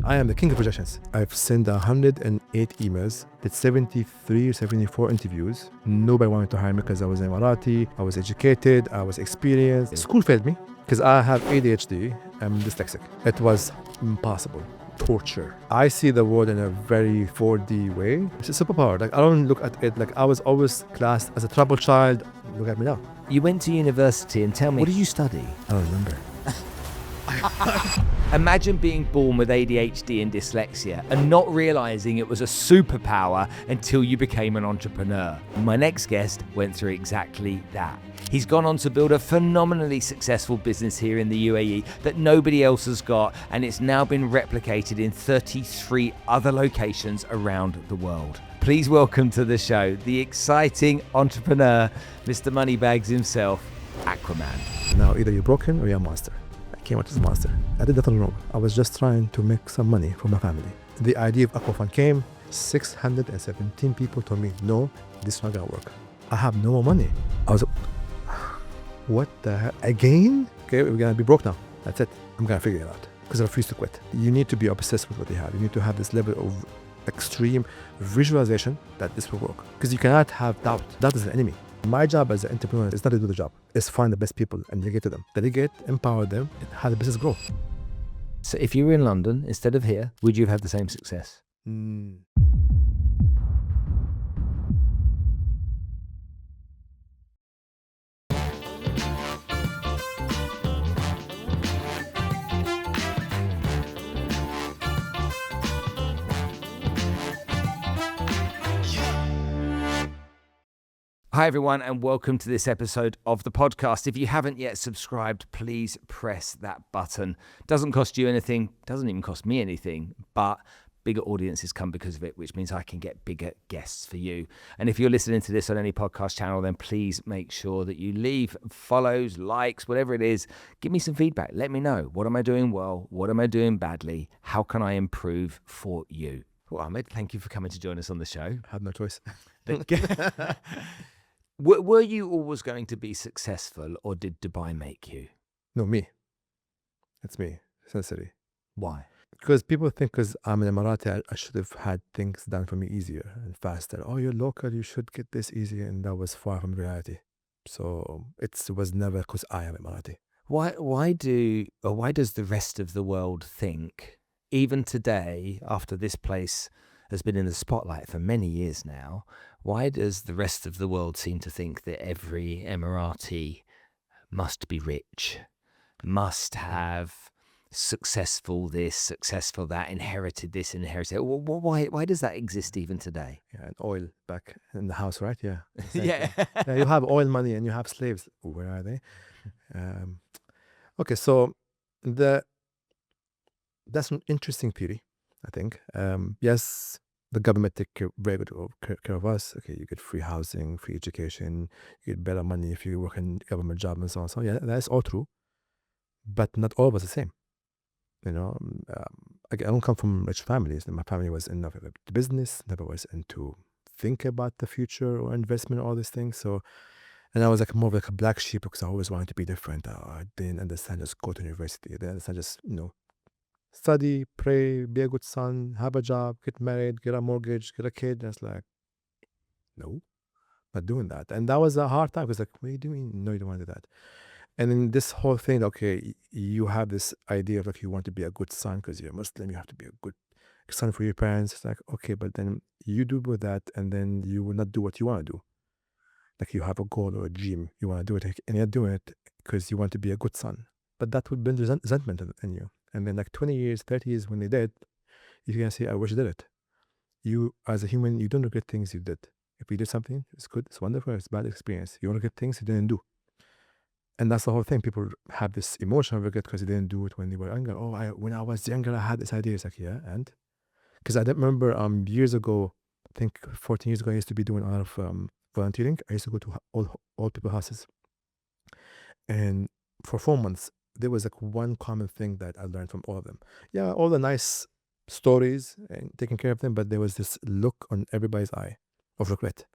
I am the king of rejections. I've sent 108 emails, did 73 or 74 interviews. Nobody wanted to hire me because I was Emirati, I was educated, I was experienced. School failed me because I have ADHD, I'm dyslexic. It was impossible. Torture. I see the world in a very 4D way. It's a superpower. Like, I don't look at it like I was always classed as a troubled child. Look at me now. You went to university, and tell me, what did you study? I don't remember. Imagine being born with ADHD and dyslexia and not realizing it was a superpower until you became an entrepreneur. My next guest went through exactly that. He's gone on to build a phenomenally successful business here in the UAE that nobody else has got, and it's now been replicated in 33 other locations around the world. Please welcome to the show the exciting entrepreneur, Mr. Moneybags himself, Aquaman. Now, either you're broken or you're a monster. I came out as a monster. I did nothing wrong. I was just trying to make some money for my family. The idea of Aquafund came. 617 people told me, no, this is not gonna work. I have no more money. I was, what the hell? Again? Okay, we're gonna be broke now. That's it. I'm gonna figure it out. Because I refuse to quit. You need to be obsessed with what you have. You need to have this level of extreme visualization that this will work. Because you cannot have doubt. Doubt is an enemy. My job as an entrepreneur is not to do the job. It's find the best people and delegate to them. Delegate, empower them, and have the business grow. So if you were in London instead of here, would you have had the same success? Hi everyone, and welcome to this episode of the podcast. If you haven't yet subscribed, please press that button. Doesn't cost you anything, doesn't even cost me anything, but bigger audiences come because of it, which means I can get bigger guests for you. And if you're listening to this on any podcast channel, then please make sure that you leave follows, likes, whatever it is. Give me some feedback. Let me know. What am I doing well? What am I doing badly? How can I improve for you? Well, Ahmed, thank you for coming to join us on the show. I had no choice. Were you always going to be successful, or did Dubai make you? No, me. It's me. It's necessary. Why? Because people think because I'm an Emirati, I should have had things done for me easier and faster. Oh, you're local, you should get this easier. And that was far from reality. So it was never because I am Emirati. Why does the rest of the world think, even today, after this place has been in the spotlight for many years now, why does the rest of the world seem to think that every Emirati must be rich, must have successful this, successful that, inherited this, inherited that? Why does that exist even today? Yeah, and oil back in the house, right? Yeah. Yeah. Yeah, you have oil money and you have slaves. Where are they? Okay, so that's an interesting theory, I think. Yes, the government take very good care of us. Okay, you get free housing, free education, you get better money if you work in government job and so on. So yeah, that's all true. But not all of us the same. You know, I don't come from rich families. My family was in the business, never was into think about the future or investment, all these things. So, and I was like more of like a black sheep because I always wanted to be different. I didn't understand just go to university. I didn't understand just, study, pray, be a good son, have a job, get married, get a mortgage, get a kid. And it's like, no, not doing that. And that was a hard time because like, what are you doing? No, you don't want to do that. And then this whole thing, okay, you have this idea of like you want to be a good son because you're Muslim, you have to be a good son for your parents. It's like, okay, but then you do with that and then you will not do what you want to do. Like you have a goal or a dream, you want to do it and you're doing it because you want to be a good son. But that would build resentment in you. And then like 20 years, 30 years when they did, you can say, I wish I did it. You, as a human, you don't regret things you did. If you did something, it's good, it's wonderful, it's a bad experience. You regret things you didn't do. And that's the whole thing. People have this emotional regret because they didn't do it when they were younger. Oh, when I was younger, I had this idea. It's like, yeah, and? Because I remember years ago, I think 14 years ago, I used to be doing a lot of volunteering. I used to go to old people houses. And for 4 months, there was like one common thing that I learned from all of them. Yeah, all the nice stories and taking care of them, but there was this look on everybody's eye of regret,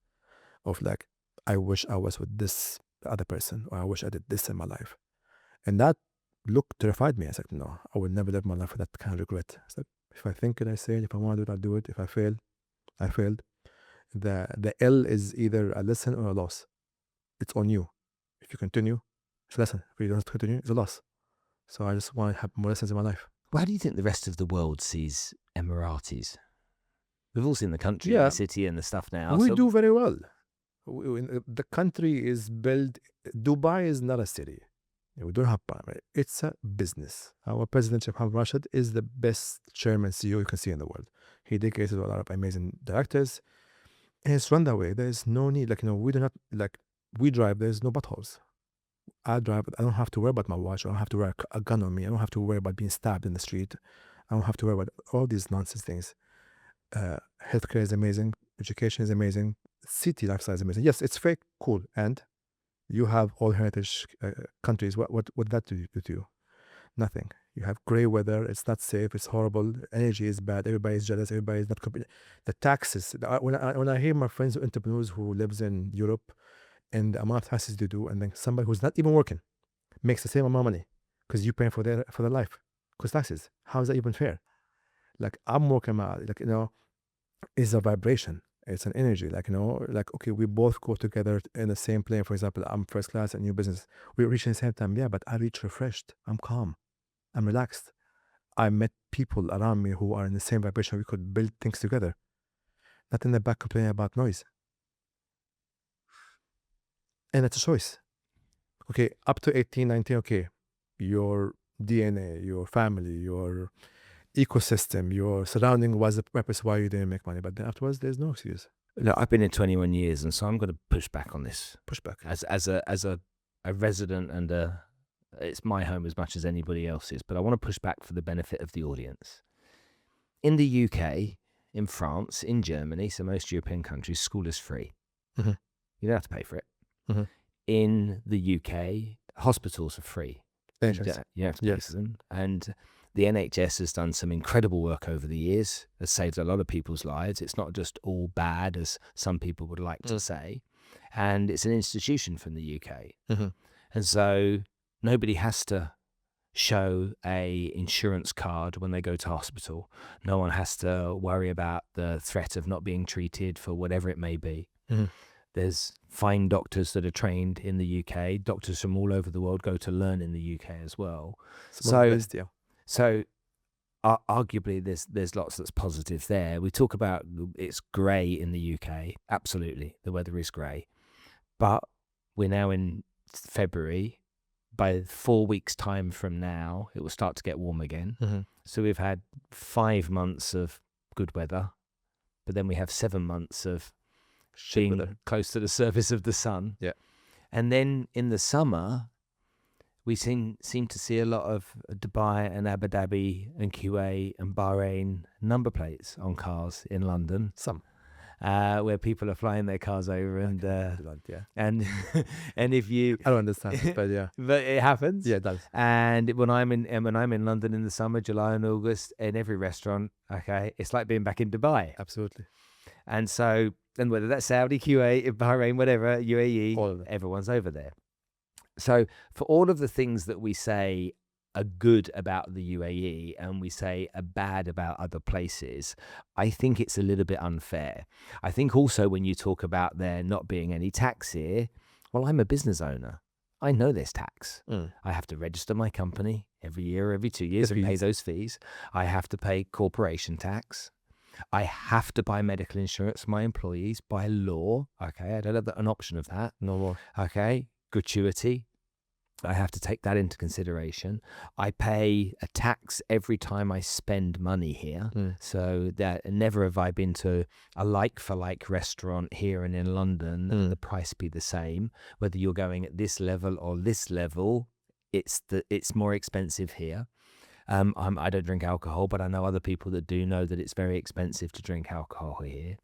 of like, I wish I was with this other person, or I wish I did this in my life. And that look terrified me. I was like, no, I would never live my life with that kind of regret. It's like, If I think it, I say it. If I want to do it, I'll do it. If I fail, I failed. The L is either a lesson or a loss. It's on you. If you continue, it's a lesson. If you don't continue, it's a loss. So I just want to have more lessons in my life. Well, how do you think the rest of the world sees Emiratis? We've all seen the country, Yeah. the city, and the stuff now. We so do very well. The country is built. Dubai is not a city. We don't have power. It's a business. Our president, Sheikh Mohammed Rashid, is the best chairman CEO you can see in the world. He dedicated to a lot of amazing directors. And it's run that way. There's no need. We do not, we drive, there's no buttholes. I drive, I don't have to worry about my watch. I don't have to wear a gun on me. I don't have to worry about being stabbed in the street. I don't have to worry about all these nonsense things. Healthcare is amazing. Education is amazing. City lifestyle is amazing. Yes, it's very cool. And you have all heritage countries. What that do to you? Nothing. You have gray weather. It's not safe. It's horrible. Energy is bad. Everybody's jealous. Everybody's not competent. The taxes. When I hear my friends, entrepreneurs who lives in Europe, and the amount of taxes they do, and then somebody who's not even working makes the same amount of money because you're paying for their life because taxes. How is that even fair? I'm working out. It's a vibration. It's an energy. Okay, we both go together in the same plane. For example, I'm first class and your business. We reach in the same time. Yeah, but I reach refreshed. I'm calm. I'm relaxed. I met people around me who are in the same vibration. We could build things together. Not in the back complaining about noise. And it's a choice. Okay, up to 18, 19, okay, your DNA, your family, your ecosystem, your surrounding was the purpose why you didn't make money. But then afterwards, there's no excuse. Look, I've been in 21 years, and so I'm going to push back on this. Push back. As a resident, and it's my home as much as anybody else's, but I want to push back for the benefit of the audience. In the UK, in France, in Germany, so most European countries, school is free. Mm-hmm. You don't have to pay for it. Mm-hmm. In the UK, hospitals are free. You don't have to pay for them. And the NHS has done some incredible work over the years. Has saved a lot of people's lives. It's not just all bad, as some people would like to say. And it's an institution from the UK. Mm-hmm. And so nobody has to show a insurance card when they go to hospital. No one has to worry about the threat of not being treated for whatever it may be. Mm-hmm. There's fine doctors that are trained in the UK. Doctors from all over the world go to learn in the UK as well. So arguably there's lots that's positive there. We talk about it's grey in the UK. Absolutely, the weather is grey. But we're now in February. By 4 weeks' time from now, it will start to get warm again. Mm-hmm. So we've had 5 months of good weather, but then we have 7 months of being close to the surface of the sun. Yeah. And then in the summer, we seem to see a lot of Dubai and Abu Dhabi and Kuwait and Bahrain number plates on cars in London. Some. Where people are flying their cars over and if you I don't understand it, but yeah. But it happens. Yeah, it does. And when I'm in London in the summer, July and August, in every restaurant, okay, it's like being back in Dubai. Absolutely. And so, and whether that's Saudi, Kuwait, Bahrain, whatever, UAE, everyone's over there. So for all of the things that we say are good about the UAE and we say are bad about other places, I think it's a little bit unfair. I think also when you talk about there not being any tax here, well, I'm a business owner. I know there's tax. I have to register my company every year or every 2 years and pay those fees. I have to pay corporation tax. I have to buy medical insurance for my employees by law. Okay, I don't have an option of that. No more. Okay, gratuity. I have to take that into consideration. I pay a tax every time I spend money here. So that never have I been to a like-for-like restaurant here and in London and the price be the same. Whether you're going at this level or this level, it's more expensive here. I don't drink alcohol, but I know other people that do know that it's very expensive to drink alcohol here.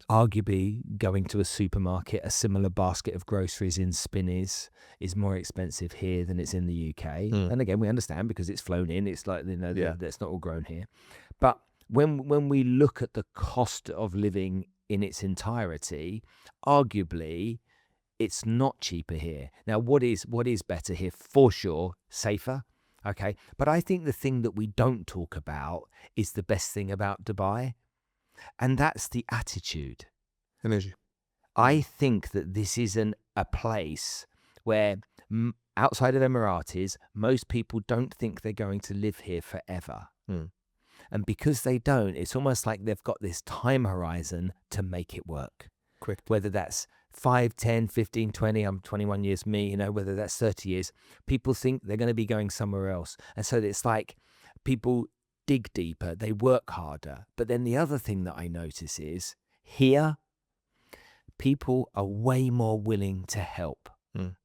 Arguably, going to a supermarket, a similar basket of groceries in Spinneys is more expensive here than it's in the UK. And again, we understand because it's flown in. It's like, that's not all grown here. But when we look at the cost of living in its entirety, arguably, it's not cheaper here. Now, what is better here? For sure, safer. Okay. But I think the thing that we don't talk about is the best thing about Dubai, and that's the attitude. Energy. I think that this is a place where outside of Emiratis, most people don't think they're going to live here forever. Mm. And because they don't, it's almost like they've got this time horizon to make it work. Quick. Whether that's 5, 10, 15, 20, I'm 21 years, me, whether that's 30 years, people think they're going to be going somewhere else. And so it's like people dig deeper, they work harder. But then the other thing that I notice is here, people are way more willing to help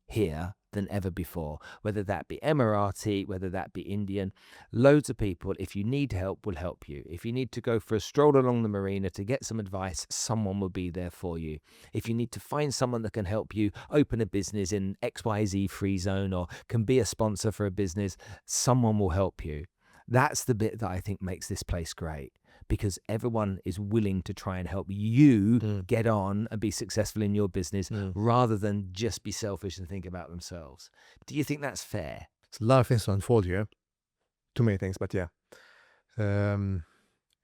here than ever before, whether that be Emirati, whether that be Indian. Loads of people, if you need help, will help you. If you need to go for a stroll along the marina to get some advice, someone will be there for you. If you need to find someone that can help you open a business in XYZ free zone or can be a sponsor for a business, someone will help you. That's the bit that I think makes this place great, because everyone is willing to try and help you get on and be successful in your business rather than just be selfish and think about themselves. Do you think that's fair? It's a lot of things to unfold here. Too many things, but yeah.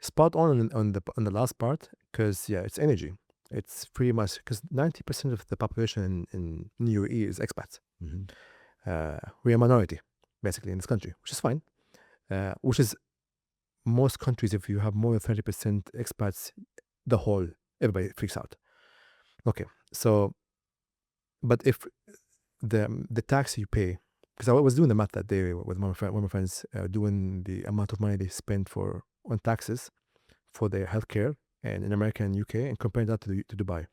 Spot on the last part, because yeah, it's energy. It's pretty much because 90% of the population in UAE is expats. We're a minority, basically, in this country, which is fine. Which is most countries, if you have more than 30% expats, everybody freaks out. Okay, so, but if the tax you pay, because I was doing the math that day with one of my friends, doing the amount of money they spend on taxes for their healthcare and in America and UK, and comparing that to Dubai.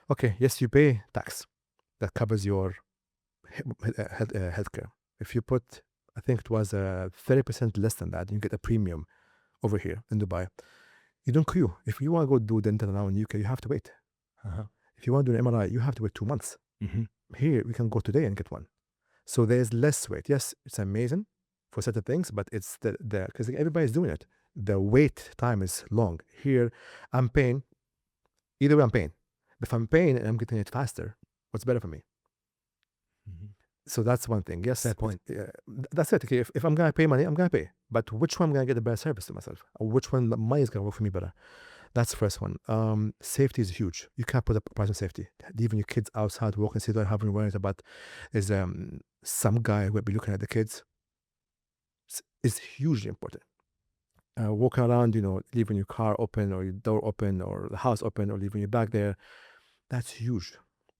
Okay, yes, you pay tax that covers your healthcare. If you put, I think it was 30% less than that, you get a premium over here in Dubai. You don't queue. If you want to go do dental now in UK, you have to wait. If you want to do an MRI, you have to wait 2 months. Here, we can go today and get one. So there's less wait. Yes, it's amazing for certain things, but it's because everybody's doing it. The wait time is long. Here, I'm paying. Either way, I'm paying. If I'm paying and I'm getting it faster, what's better for me? So that's one thing. Yes, fair point. That's it. Okay, if I'm gonna pay money, I'm gonna pay. But which one I'm gonna get the better service to myself? Or which one money is gonna work for me better? That's the first one. Safety is huge. You can't put a price on safety. Leaving your kids outside, walking, sit down, having worries about is some guy will be looking at the kids. Is hugely important. Walking around, leaving your car open or your door open or the house open or leaving your bag there, that's huge.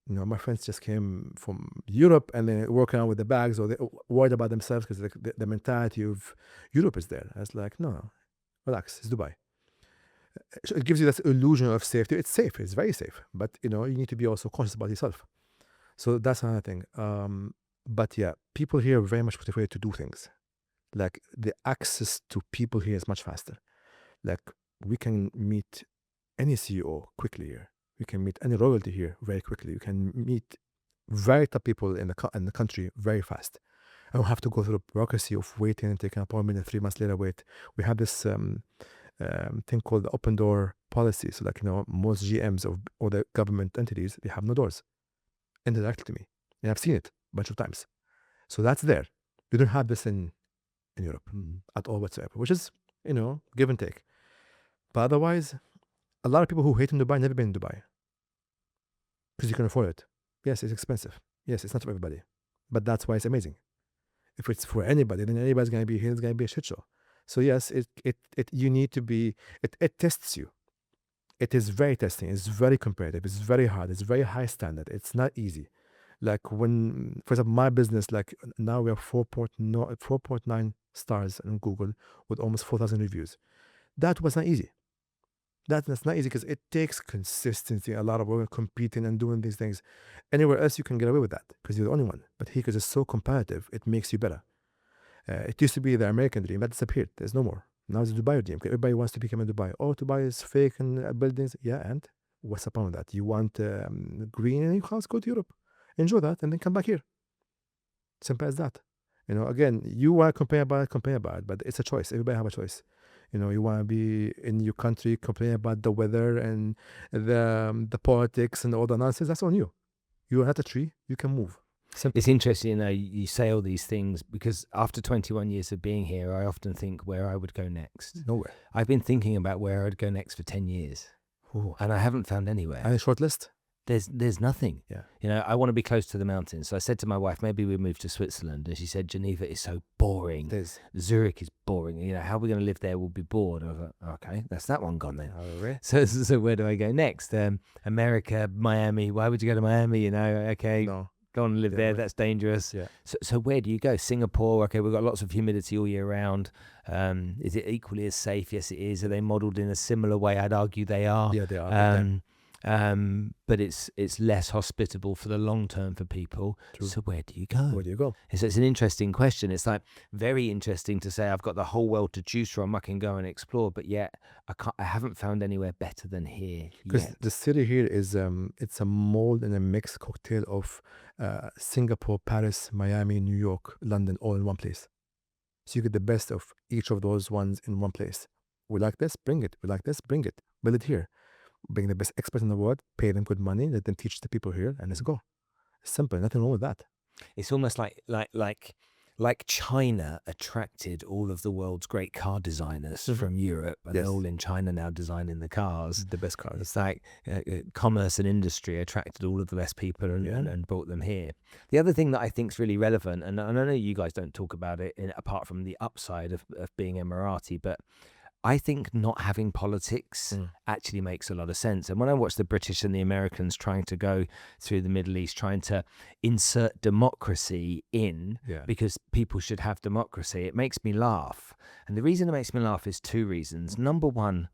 My friends just came from Europe and they're working out with the bags, or they're worried about themselves because the mentality of Europe is there. I was like, no, relax, it's Dubai. It gives you this illusion of safety. It's safe, it's very safe, but you need to be also conscious about yourself. So that's another thing. But yeah, people here are very much motivated to do things. Like the access to people here is much faster. Like we can meet any CEO quickly here. We can meet any royalty here very quickly. You can meet very top people in the country very fast. I don't have to go through the bureaucracy of waiting and taking an appointment and 3 months later wait. We have this thing called the open door policy. So like, most GMs of all the government entities, they have no doors. Indirectly to me. And I've seen it a bunch of times. So that's there. You don't have this in Europe at all whatsoever, which is, give and take. But otherwise, a lot of people who hate in Dubai never been in Dubai because you can afford it. Yes, it's expensive. Yes, it's not for everybody, but that's why it's amazing. If it's for anybody, then anybody's gonna be here. It's gonna be a shit show. So yes, you need to be. It tests you. It is very testing. It's very competitive. It's very hard. It's very high standard. It's not easy. Like when, for example, my business, like now we have 4.9 stars on Google with almost 4,000 reviews. That was not easy. That's not easy because it takes consistency, a lot of work, competing and doing these things. Anywhere else you can get away with that because you're the only one. But here, because it's so competitive, it makes you better. It used to be the American dream. That disappeared. There's no more. Now it's the Dubai dream. Everybody wants to become in Dubai. Oh, Dubai is fake and buildings. Yeah, and what's the point of that? You want green and you can't go to Europe. Enjoy that and then come back here. Simple as that. Again, you want to complain about it, but it's a choice. Everybody have a choice. You want to be in your country, complain about the weather and the politics and all the nonsense. That's on you. You are not a tree. You can move. Simple. It's interesting, you say all these things because after 21 years of being here, I often think where I would go next. Nowhere. I've been thinking about where I'd go next for 10 years, Ooh. and I haven't found anywhere. Any short list? There's nothing. Yeah. I want to be close to the mountains. So I said to my wife, maybe we move to Switzerland. And she said, Geneva is so boring. Zurich is boring. How are we going to live there? We'll be bored. I was like, okay, that's that one gone then. Oh, really? So where do I go next? America, Miami. Why would you go to Miami? Okay, No. go on and live there. That's dangerous. Yeah. So where do you go? Singapore. Okay, we've got lots of humidity all year round. Is it equally as safe? Yes, it is. Are they modelled in a similar way? I'd argue they are. Yeah, they are. But it's less hospitable for the long term for people. True. So where do you go? Where do you go? It's an interesting question. It's like very interesting to say I've got the whole world to choose from. I can go and explore, but yet I haven't found anywhere better than here. Because the city here is it's a mold and a mixed cocktail of Singapore, Paris, Miami, New York, London, all in one place. So you get the best of each of those ones in one place. We like this, bring it. We like this, bring it. Build it here. Bring the best experts in the world, pay them good money, let them teach the people here, and let's go. It's simple, nothing wrong with that. It's almost like China attracted all of the world's great car designers from Europe, and they're all in China now designing the cars. The best cars. It's like commerce and industry attracted all of the best people and brought them here. The other thing that I think is really relevant, and I know you guys don't talk about it apart from the upside of being Emirati, but I think not having politics actually makes a lot of sense. And when I watch the British and the Americans trying to go through the Middle East, trying to insert democracy in because people should have democracy, it makes me laugh. And the reason it makes me laugh is two reasons. Number one,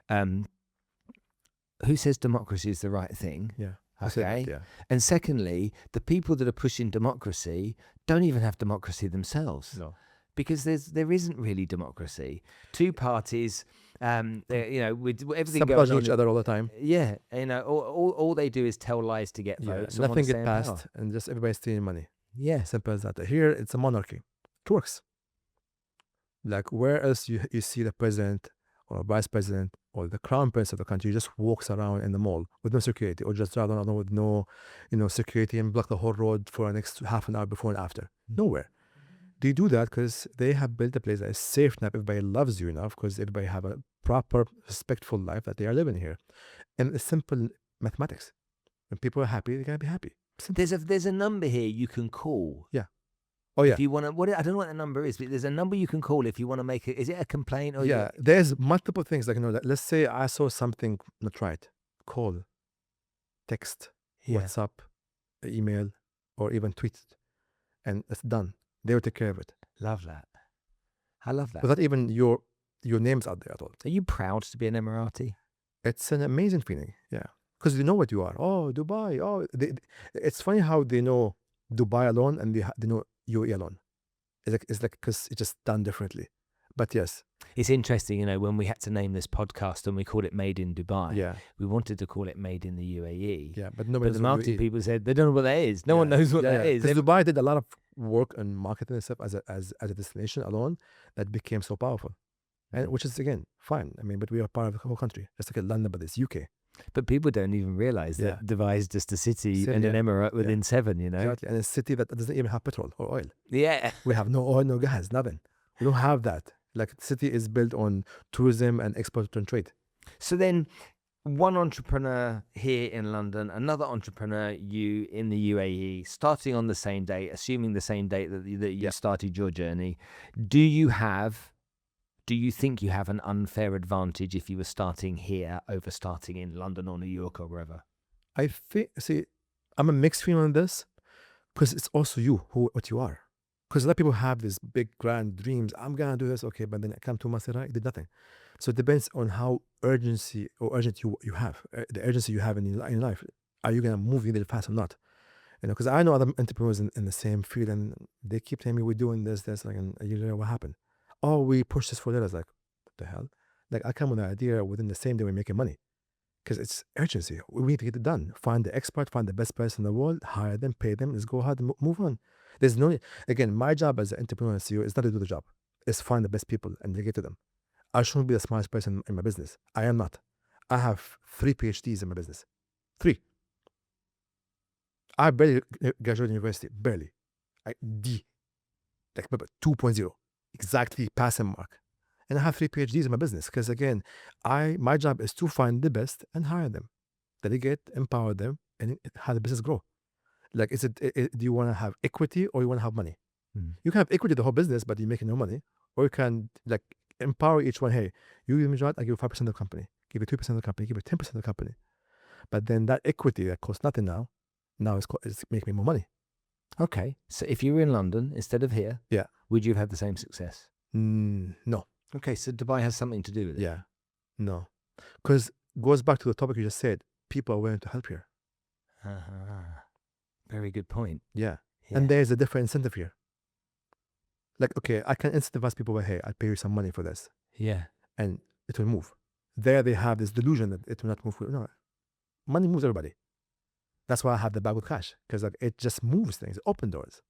who says democracy is the right thing? Yeah. Okay. And secondly, the people that are pushing democracy don't even have democracy themselves. No. Because there isn't really democracy. Two parties, with everything sabotaging going on, each other all the time. Yeah, all they do is tell lies to get votes. Nothing gets passed, and just everybody's stealing money. Yeah, simple as that. Here, it's a monarchy. It works. Like where else you see the president or vice president or the crown prince of the country just walks around in the mall with no security, or just drive around with no, security and block the whole road for the next half an hour before and after. Nowhere. They do that because they have built a place that is safe enough. Everybody loves you enough because everybody have a proper, respectful life that they are living here. And it's simple mathematics. When people are happy, they're going to be happy. Simple. There's a number here you can call. Yeah. Oh, yeah. If you want to, I don't know what the number is, but there's a number you can call if you want to make it. Is it a complaint? Or there's multiple things. Like, let's say I saw something not right. Call, text, WhatsApp, email, or even tweet it. And it's done. They will take care of it. Love that. I love that. Without even your name's out there at all. Are you proud to be an Emirati? It's an amazing feeling, yeah. Because they know what you are. Oh, Dubai. Oh, it's funny how they know Dubai alone and they know UAE alone. It's like because it's just done differently. But yes. It's interesting, when we had to name this podcast and we called it Made in Dubai, we wanted to call it Made in the UAE. Yeah, but nobody. But the marketing people said they don't know what that is. No one knows what that is. Because Dubai did a lot of work on marketing and stuff as a destination alone that became so powerful, and which is again fine. I mean, but we are part of the whole country. Just like London, but it's UK. But people don't even realize that Dubai is just a city and an emirate within seven. Exactly, and a city that doesn't even have petrol or oil. Yeah, we have no oil, no gas, nothing. We don't have that. Like the city is built on tourism and export and trade. So then, one entrepreneur here in London, another entrepreneur you in the UAE, starting on the same day, assuming the same date that you started your journey. Do you think you have an unfair advantage if you were starting here over starting in London or New York or wherever? I think, I'm a mixed feeling on this because it's also what you are. Because a lot of people have these big grand dreams. I'm going to do this, okay, but then I come to Masira, did nothing. So it depends on how urgent you have, the urgency you have in your life. Are you going to move really fast or not? Because I know other entrepreneurs in the same field, and they keep telling me we're doing this, like, and a year later, what happened? Oh, we pushed this for years. Like, what the hell? Like, I come with an idea within the same day we're making money. Because it's urgency. We need to get it done. Find the expert, find the best person in the world, hire them, pay them, let's go ahead and move on. There's no, again, my job as an entrepreneur and CEO is not to do the job. It's find the best people and delegate to them. I shouldn't be the smartest person in my business. I am not. I have 3 PhDs in my business. 3. I barely graduated university, barely. D, like 2.0, exactly passing mark. And I have 3 PhDs in my business because, again, my job is to find the best and hire them, delegate, empower them, and have the business grow. Like, do you want to have equity or you want to have money? You can have equity the whole business, but you're making no money. Or you can, like, empower each one. Hey, you give me a job, I give you 5% of the company. Give you 2% of the company. Give you 10% of the company. But then that equity that costs nothing now it's making me more money. Okay. So if you were in London instead of here, Yeah. would you have had the same success? No. Okay. So Dubai has something to do with it. Yeah. No. Because goes back to the topic you just said. People are willing to help here. Very good point. Yeah. And there's a different incentive here. Like, okay, I can incentivize people by, hey, I'll pay you some money for this. Yeah. And it will move. There they have this delusion that it will not move. No. Money moves everybody. That's why I have the bag with cash. Because, like, it just moves things. It opens doors.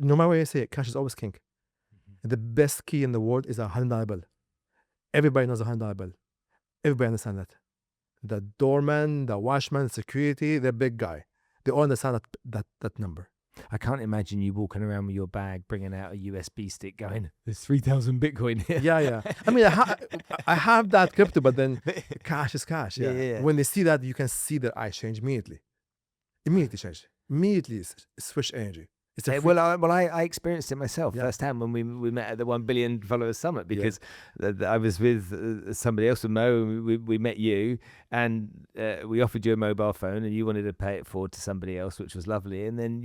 No matter what you say, cash is always king. The best key in the world is a $100 bill. Everybody knows a $100 bill. Everybody understands that. The doorman, the watchman, security, the big guy. They all understand that number. I can't imagine you walking around with your bag, bringing out a USB stick going, there's 3,000 Bitcoin here. Yeah. I mean, I have that crypto, but then cash is cash. Yeah. When they see that, you can see their eyes change immediately. Immediately change. Immediately switch energy. Well, I experienced it myself firsthand when we met at the 1 billion followers summit, because I was with somebody else, with Mo, and we met you, and we offered you a mobile phone, and you wanted to pay it forward to somebody else, which was lovely. And then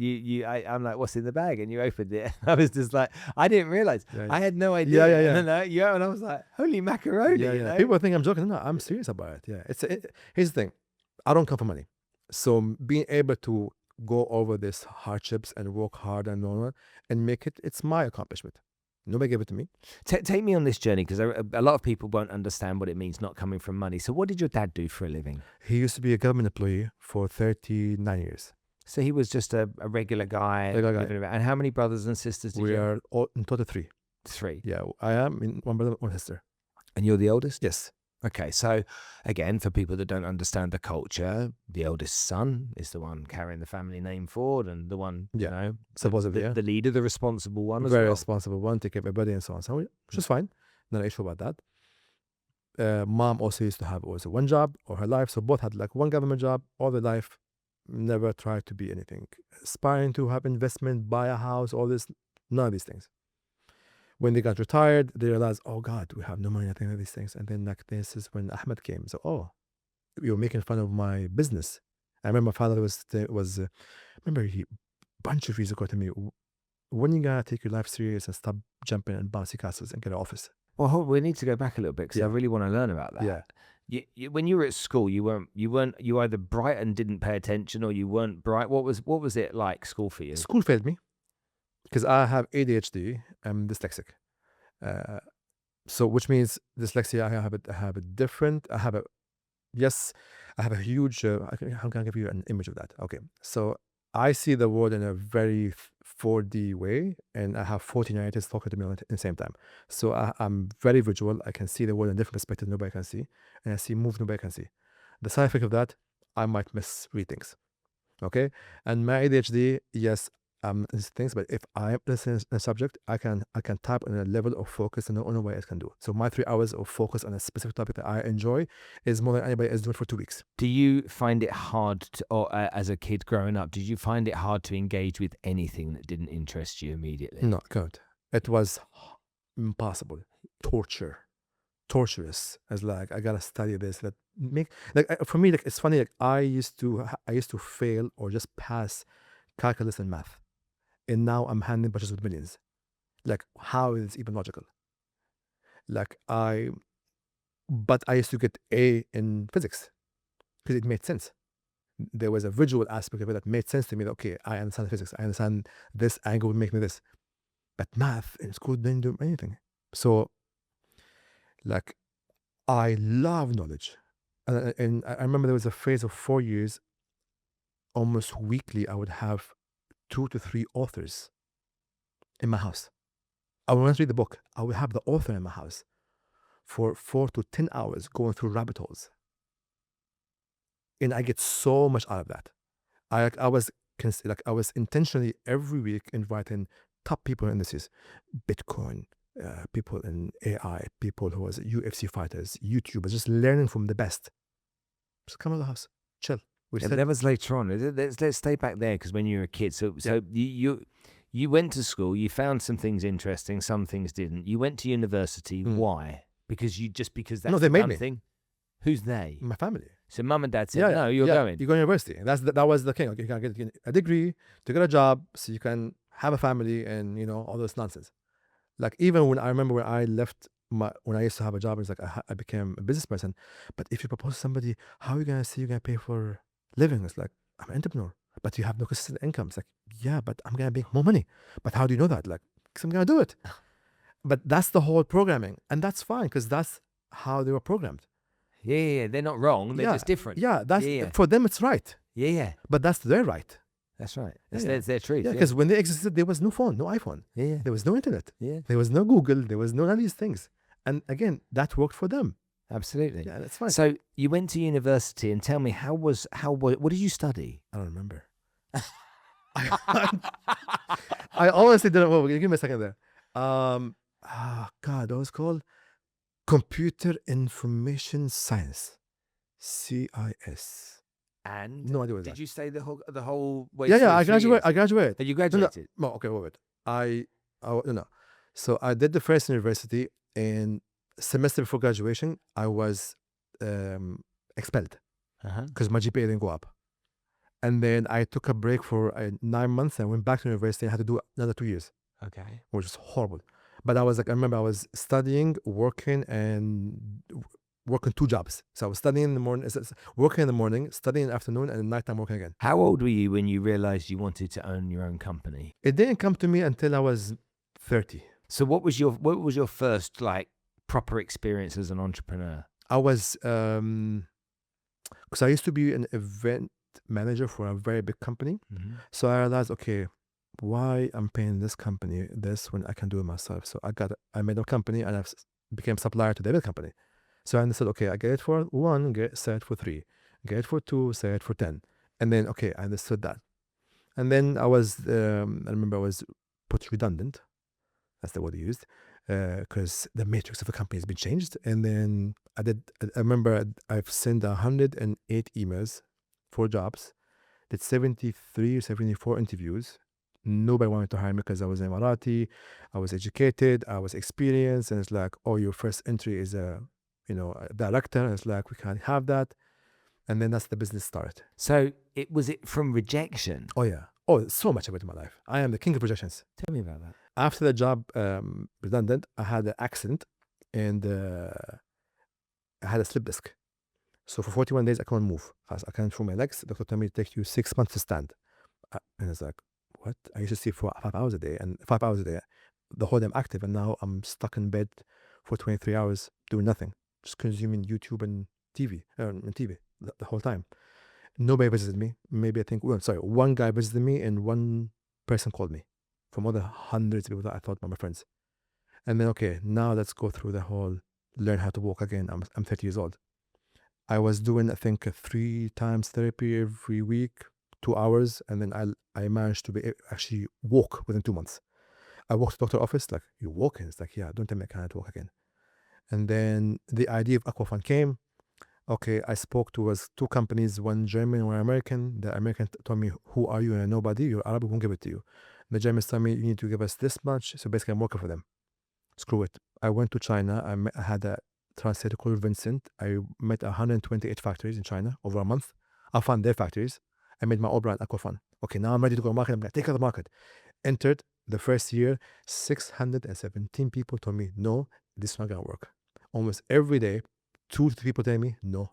I'm like, what's in the bag? And you opened it. I was just like, I didn't realize. I had no idea. Yeah. And I was like, holy macaroni. Yeah. You know? People think I'm joking. No, I'm serious about it. Yeah. Here's the thing. I don't come for money. So being able to go over these hardships and work hard and normal and make it's my accomplishment. Nobody gave it to me. Take me on this journey, because a lot of people won't understand what it means not coming from money. So what did your dad do for a living? He used to be a government employee for 39 years. So he was just a regular guy. And how many brothers and sisters did you have? We are all, in total 3. 3? Yeah, I am one brother, one sister. And you're the oldest? Yes. Okay, so again, for people that don't understand the culture, the eldest son is the one carrying the family name forward, and the one, supposedly, the leader, the responsible one as Very well. responsible one, take care of everybody and so on. So, which is fine. Not an issue about that. Mom also used to have also one job all her life. So both had like one government job all their life. Never tried to be anything. Aspiring to have investment, buy a house, all this, none of these things. When they got retired, they realized, oh God, we have no money, nothing of these things. And then like this is when Ahmed came. So, you were making fun of my business. I remember my father remember he bunch of years ago to me, when you gonna take your life serious and stop jumping and bouncy castles and get an office? Well, we need to go back a little bit, because I really want to learn about that. Yeah. When you were at school, you either bright and didn't pay attention, or you weren't bright. What was it like, school for you? School failed me because I have ADHD. I'm dyslexic. So which means dyslexia, I have a different. I have a huge. How can I give you an image of that? Okay, so I see the world in a very 4D way, and I have 49ers talking to me at the same time. So I'm very visual. I can see the world in different perspectives nobody can see, and I see moves nobody can see. The side effect of that, I might misread things. Okay, and my ADHD, yes, these things, but if I am listening to a subject, I can tap on a level of focus and no way else can do. So my 3 hours of focus on a specific topic that I enjoy is more than anybody else doing for 2 weeks. Do you find it hard or as a kid growing up, did you find it hard to engage with anything that didn't interest you immediately? No, God, it was impossible. Torturous. As like, I gotta study this. For me, like, it's funny. Like, I used to fail or just pass calculus and math, and now I'm handling budgets with millions. Like, how is this even logical? But I used to get A in physics because it made sense. There was a visual aspect of it that made sense to me. That, okay, I understand physics. I understand this angle would make me this. But math in school didn't do anything. So, like, I love knowledge. And I remember there was a phase of 4 years, almost weekly, I would have 2 to 3 authors in my house. I would not read the book. I would have the author in my house for 4 to 10 hours going through rabbit holes. And I get so much out of that. I was I was intentionally every week inviting top people in this, Bitcoin, people in AI, people who was UFC fighters, YouTubers, just learning from the best. Just come to the house, chill. We And said, that was later on. Let's stay back there, because when you were a kid, so you went to school, you found some things interesting, some things didn't. You went to university. Why? Because that's No, they the made done me. thing. Who's they? my family. So mum and dad said, no, you're going. You go to university. That was the thing. Okay, you can get a degree to get a job, so you can have a family, and all this nonsense. Like, even when I remember when I left when I used to have a job, it's like I became a business person. But if you propose to somebody, how are you gonna say you're gonna pay for living? It's like, I'm an entrepreneur, but you have no consistent income. It's like, yeah, but I'm gonna make more money. But how do you know that? Like, because I'm gonna do it. But that's the whole programming, and that's fine, because that's how they were programmed. Yeah, they're not wrong. They're just different. Yeah, that's for them. It's right. Yeah. But that's their right. That's right. That's their truth. Yeah, because when they existed, there was no phone, no iPhone. Yeah. There was no internet. Yeah. There was no Google. There was none of these things. And again, that worked for them. Absolutely. Yeah, that's fine. So you went to university, and tell me, what did you study? I don't remember. I honestly didn't. Well, give me a second there. God, what was it called? Computer Information Science, CIS. And no idea what did that. you stay the whole way? Yeah, I through 3 graduated. years? I graduated. Oh, you graduated? No, okay, wait. No. So I did the first university, and semester before graduation, I was expelled because my GPA didn't go up. And then I took a break for 9 months. And I went back to university. I had to do another 2 years. Okay. Which was horrible. But I remember I was studying, working 2 jobs. So I was studying in the morning, working in the morning, studying in the afternoon, and at nighttime working again. How old were you when you realized you wanted to own your own company? It didn't come to me until I was 30. So what was your first proper experience as an entrepreneur? I was because I used to be an event manager for a very big company. So I realized, okay, why I'm paying this company this when I can do it myself? So I made a company, and I became supplier to the other company. So I understood, okay, I get it for 1, sell it for 3, get it for 2, sell it for 10. And then, okay, I understood that. And then I remember I was put redundant. That's the word I used, because the matrix of the company has been changed. And then I remember I've sent 108 emails for jobs, did 73 or 74 interviews. Nobody wanted to hire me because I was Emirati, I was educated, I was experienced. And it's like, oh, your first entry is a director. And it's like, we can't have that. And then that's the business started. So was it from rejection? Oh, yeah. Oh, so much of it in my life. I am the king of rejections. Tell me about that. After the job redundant, I had an accident, and I had a slip disc. So for 41 days, I couldn't move. I can't move my legs. The doctor told me it takes you 6 months to stand. And it's like, what? I used to sleep for 5 hours a day, and 5 hours a day, the whole day I'm active, and now I'm stuck in bed for 23 hours doing nothing, just consuming YouTube and TV, the whole time. Nobody visited me. Maybe one guy visited me, and one person called me from all the hundreds of people that I thought were my friends. And then, okay, now let's go through the whole learn how to walk again. I'm 30 years old. I was doing, I think, 3 times therapy every week, 2 hours, and then I managed to actually walk within 2 months. I walked to the doctor's office, like, you walking? It's like, yeah, don't tell me I can't walk again. And then the idea of AquaFund came. Okay, I spoke to 2 companies, one German, one American. The American told me, who are you? And I'm nobody. You're Arab, we won't give it to you. The Germans told me, you need to give us this much. So basically, I'm working for them. Screw it. I went to China. I had a translator called Vincent. I met 128 factories in China over a month. I found their factories. I made my own brand, AquaFund. Okay, now I'm ready to go to market. I'm going to take out the market. Entered the first year, 617 people told me, no, this is not going to work. Almost every day, 2 to 3 people tell me, no.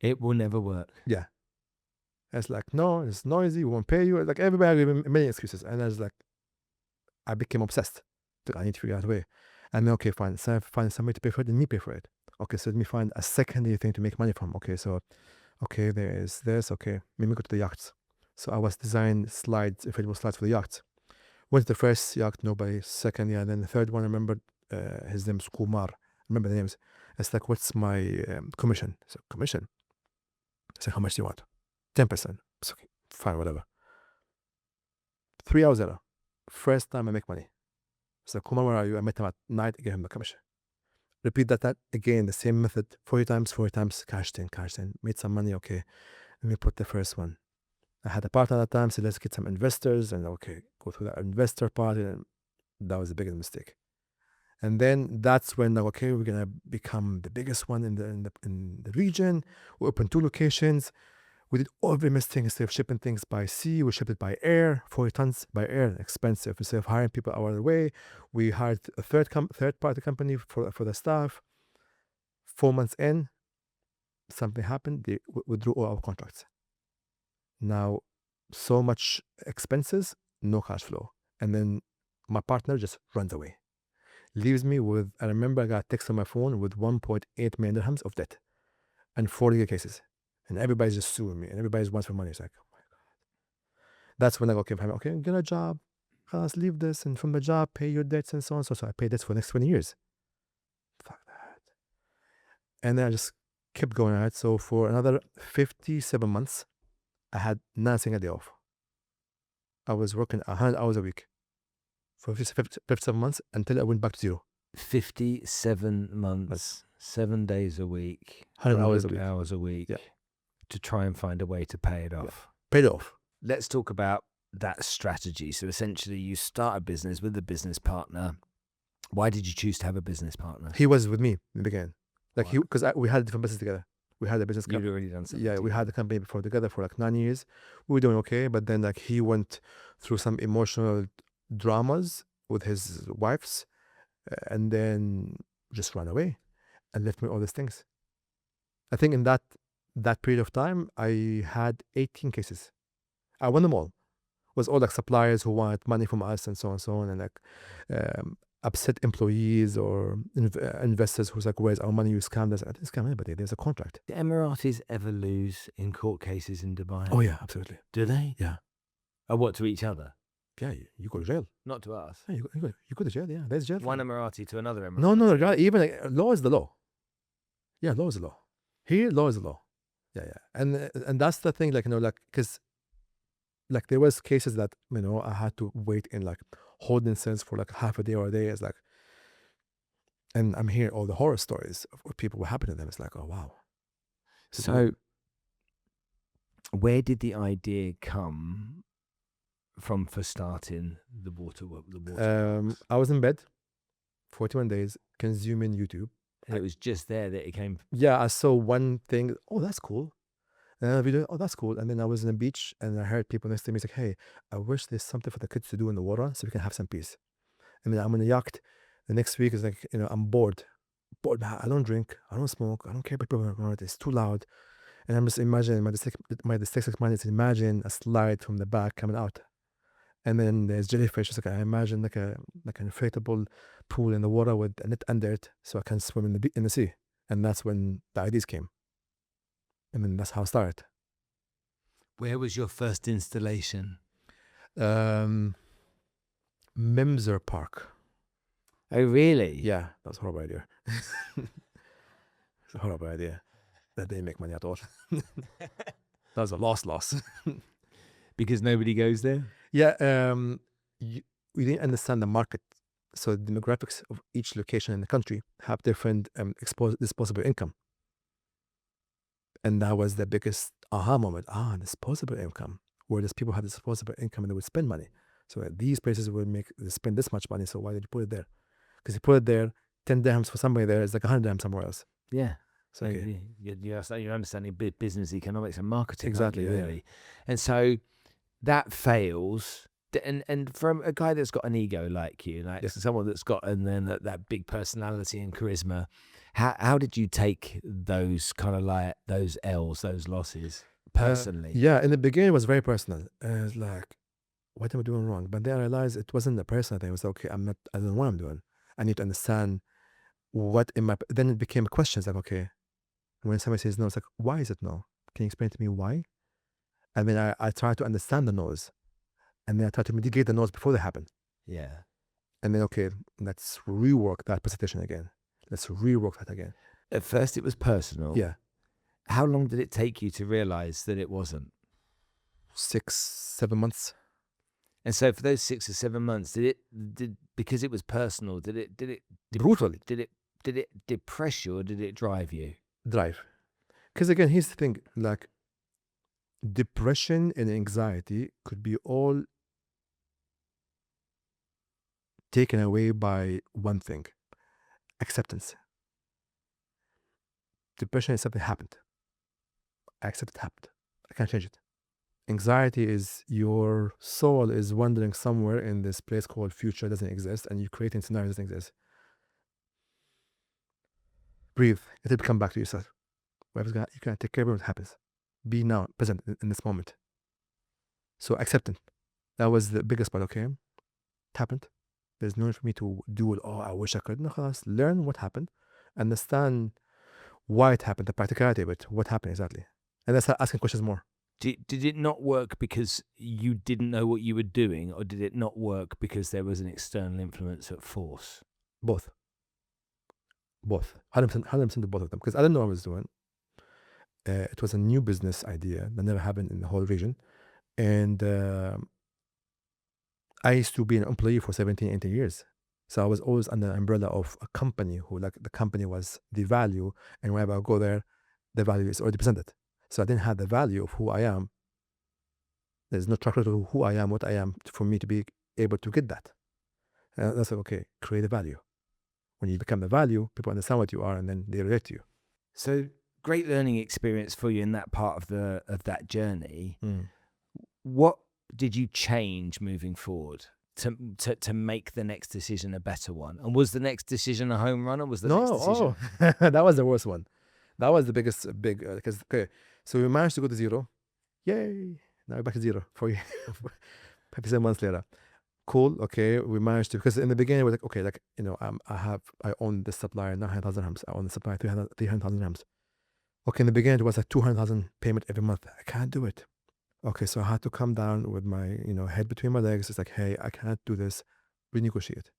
It will never work. Yeah. It's like, no, it's noisy, we won't pay you. Like, everybody gave me a million excuses. And I was like, I became obsessed. I need to figure out a way. And then, okay, fine. So I find somebody to pay for it, and me pay for it. Okay, so let me find a secondary thing to make money from. Okay, so, okay, there is this. Okay, let me go to the yachts. So I was designing slides, inflatable slides for the yachts. Went to the first yacht, nobody. Second, yeah. And then the third one, I remember his name's Kumar. Remember the names. It's like, what's my commission? So, commission? I said, how much do you want? 10%. It's okay. fine, whatever. 3 hours later, first time I make money. So, Kuman, where are you? I met him at night, I gave him the commission. Repeat that again, the same method, 40 times, cashed in, made some money, okay. Let me put the first one. I had a partner at that time, so let's get some investors, and okay, go through that investor part, and that was the biggest mistake. And then that's when, like, okay, we're gonna become the biggest one in the region. We opened 2 locations. We did every thing. Instead of shipping things by sea, we shipped it by air. 40 tons by air, expensive. Instead of hiring people out of the way, we hired a third party company for the staff. 4 months in, something happened. They withdrew all our contracts. Now, so much expenses, no cash flow. And then my partner just runs away. Leaves me with, I remember I got a text on my phone with 1.8 million dirhams of debt and 40 cases. And everybody's just suing me, and everybody's wants for money. It's like, oh my God. That's when I go, okay, get a job. Let's leave this, and from the job, pay your debts and so on. So I paid debts for the next 20 years. Fuck that. And then I just kept going ahead. So for another 57 months, I had not a single day off. I was working 100 hours a week for 57 months until I went back to zero. 57 months, 7 days a week, 100 hours a week, yeah, to try and find a way to pay it off. Yeah. Paid off. Let's talk about that strategy. So essentially, you start a business with a business partner. Why did you choose to have a business partner? He was with me in the beginning. Like, because we had a different business together. We had a business company. You'd already done something. Yeah, we had the company before together for like 9 years. We were doing okay, but then like he went through some emotional dramas with his wives, and then just ran away and left me all these things. I think in that period of time, I had 18 cases. I won them all. It was all like suppliers who wanted money from us and so on, and like upset employees or investors who's like, where's our money? You scammed us. I didn't scam anybody. There's a contract. Do Emiratis ever lose in court cases in Dubai? Oh yeah, absolutely. Do they? Yeah. Oh, what, to each other? Yeah, you go to jail. Not to us. Yeah, you go to jail. Yeah, there's jail. One Emirati to another Emirati. No. Even like, law is the law. Yeah, law is the law. Here, law is the law. Yeah. And that's the thing, like, because like there was cases that, I had to wait in like holding cells for like half a day or a day. It's like, and I'm hearing all the horror stories of what people were happening to them. It's like, oh wow. So where did the idea come from for starting the water? I was in bed 41 days consuming YouTube. And it was just there that it came. Yeah, I saw one thing. Oh, that's cool. And then a video. Oh, that's cool. And then I was on the beach and I heard people next to me say, hey, I wish there's something for the kids to do in the water so we can have some peace. And then I'm on a yacht. The next week is like, I'm bored. I don't drink. I don't smoke. I don't care about people around it. It's too loud. And I'm just imagining my dyslexic mind is imagine a slide from the back coming out. And then there's jellyfish. It's like I imagine like an inflatable pool in the water with a net under it, so I can swim in the sea. And that's when the ideas came. And then that's how I started. Where was your first installation? Mimser Park. Oh, really? Yeah, that was a horrible idea. It's a horrible idea. That didn't make money at all. That was a loss. Because nobody goes there? Yeah, we didn't understand the market. So the demographics of each location in the country have different disposable income. And that was the biggest aha moment. Disposable income. Where does people have disposable income and they would spend money? So these places would spend this much money. So why did you put it there? Because you put it there, 10 dirhams for somebody there is like 100 dirhams somewhere else. Yeah. So okay. You're understanding business economics and marketing. Exactly. Really. And so that fails. And from a guy that's got an ego like you, like someone that's got that big personality and charisma, how did you take those kind of like those L's, those losses personally? In the beginning it was very personal. It was like, what am I doing wrong? But then I realized it wasn't a personal thing. It was okay, I don't know what I'm doing. I need to understand then it became a question. It's like, okay, when somebody says no, it's like, why is it no? Can you explain to me why? And then I try to understand the no's. And then I try to mitigate the no's before they happen. Yeah. And then, okay, let's rework that presentation again. Let's rework that again. At first it was personal. Yeah. How long did it take you to realize that it wasn't? 6-7 months. And so for those 6 or 7 months, did because it was personal, did it Brutally did it depress you or did it drive you? drive. Because again, here's the thing, like depression and anxiety could be all taken away by one thing: acceptance. Depression is something happened. I accept it happened. I can't change it. Anxiety is your soul is wandering somewhere in this place called future doesn't exist, and you're creating scenarios that doesn't exist. Breathe. Let it come back to yourself. Whatever's gonna, you can take care of what happens. Be now, present in this moment. So accepting. That was the biggest part. Okay, it happened. There's no need for me to do it. Oh, I wish I could. No, خلاص. Learn what happened. Understand why it happened, the practicality of it, what happened exactly. And that's asking questions more. Did it not work because you didn't know what you were doing, or did it not work because there was an external influence at force? Both. 100% of both of them. Because I didn't know what I was doing. It was a new business idea that never happened in the whole region. And I used to be an employee for 17, 18 years. So I was always under the umbrella of a company who, like, the company was the value. And whenever I go there, the value is already presented. So I didn't have the value of who I am. There's no track record of who I am, what I am, for me to be able to get that. And that's like, okay, create a value. When you become the value, people understand what you are, and then they relate to you. So great learning experience for you in that part of that journey. What did you change moving forward to make the next decision a better one? And was the next decision a home run, or was the next decision? That was the worst one. That was the biggest, because okay, so we managed to go to zero. Yay! Now we're back to zero for you. 57 months later. Cool. Okay, we managed to, because in the beginning it was like, okay, like, you know, I own the supplier 900,000 dirhams. I own the supplier 300,000 dirhams. Okay, in the beginning it was like 200,000 payment every month. I can't do it. Okay, so I had to come down with my, you know, head between my legs. It's like, hey, I can't do this. Renegotiate.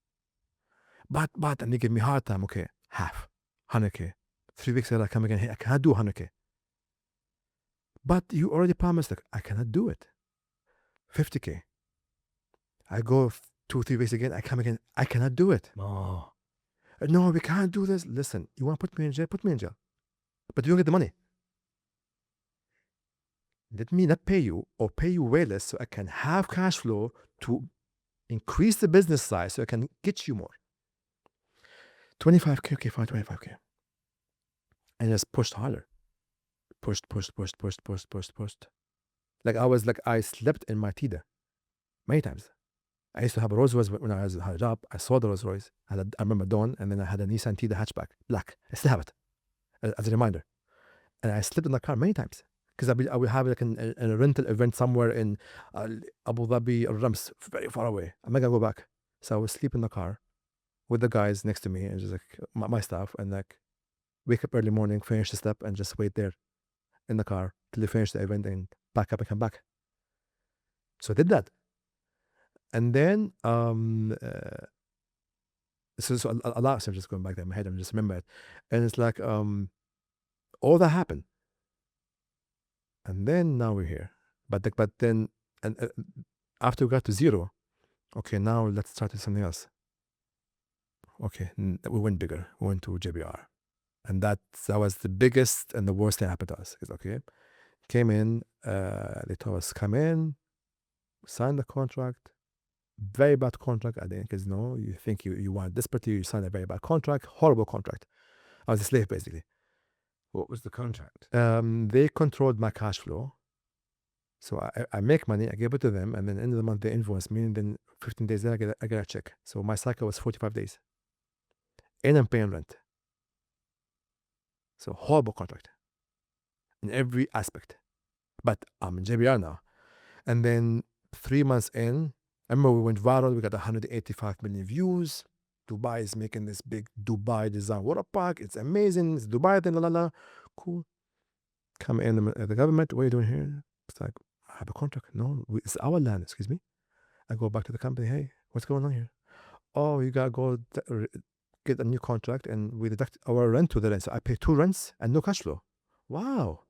But and they give me a hard time. Okay, half 100K. 3 weeks later, I come again. Hey, I cannot do 100K. But you already promised. Like, I cannot do it. 50K. I go 2-3 weeks again. I come again. I cannot do it. Oh. No, we can't do this. Listen, you want to put me in jail? Put me in jail. But you don't get the money. Let me not pay you, or pay you way less, so I can have cash flow to increase the business size, so I can get you more. 25K, okay, fine, 25K. And just pushed harder. Pushed. Like I slept in my Tida many times. I used to have a Rolls Royce when I had a job. I saw the Rolls Royce. I remember Dawn, and then I had a Nissan Tida hatchback, black. I still have it as a reminder. And I slept in the car many times, because I would have like a rental event somewhere in Abu Dhabi or Rams, very far away. I'm not gonna go back. So I would sleep in the car with the guys next to me, and just like my staff, and like wake up early morning, finish the step, and just wait there in the car till they finish the event and pack up and come back. So I did that. And then so a lot of stuff just going back there in my head. I'm just remember it. And it's like all that happened. And then now we're here. But then, and after we got to zero, okay, now let's start with something else. Okay, we went bigger. We went to JBR. And that was the biggest and the worst thing happened to us. It's okay. Came in, they told us, come in, sign the contract. Very bad contract. I didn't, because no, you think you want desperately, you sign a very bad contract, horrible contract. I was a slave, basically. What was the contract? They controlled my cash flow. So I make money, I give it to them, and then end of the month they invoice me, and then 15 days later I get a check. So my cycle was 45 days. And I'm paying rent. So horrible contract in every aspect. But I'm in JBR now. And then 3 months in, I remember we went viral. We got 185 million views. Dubai is making this big Dubai design water park. It's amazing. It's Dubai thing, la. Cool. Come in the government. What are you doing here? It's like, I have a contract. No, it's our land. Excuse me. I go back to the company. Hey, what's going on here? Oh, you gotta go get a new contract, and we deduct our rent to the rent. So I pay 2 rents and no cash flow. Wow.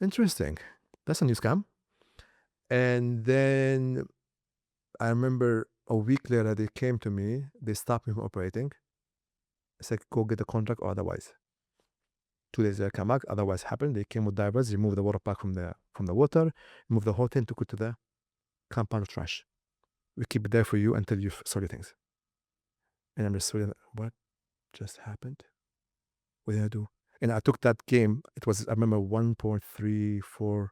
Interesting. That's a new scam. And then I remember a week later, they came to me, they stopped me from operating. It's like, go get a contract or otherwise. 2 days later, come back, otherwise happened. They came with divers, removed the water park from the water, removed the whole thing, took it to the compound of trash. We keep it there for you until you sort your things. And I'm just really, what just happened? What did I do? And I took that game. It was, I remember, 1.34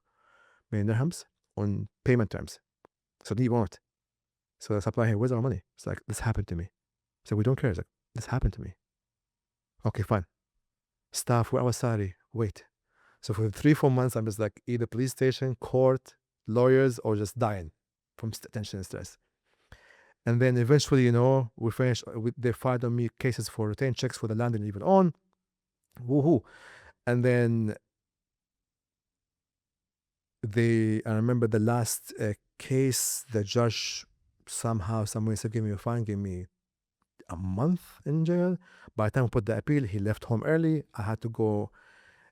million dirhams on payment terms. So they want it. So the supplier, hey, where's our money? It's like, this happened to me. So we don't care. It's like, this happened to me. Okay, fine. Staff, where was salary? Wait. So for 3-4 months, I'm just like either police station, court, lawyers, or just dying from tension and stress. And then eventually, we finished. They filed on me cases for retained checks for the land and even on. Woohoo. And then I remember the last case, the judge somehow, some way said, give me a fine, give me a month in jail. By the time we put the appeal, he left home early. I had to go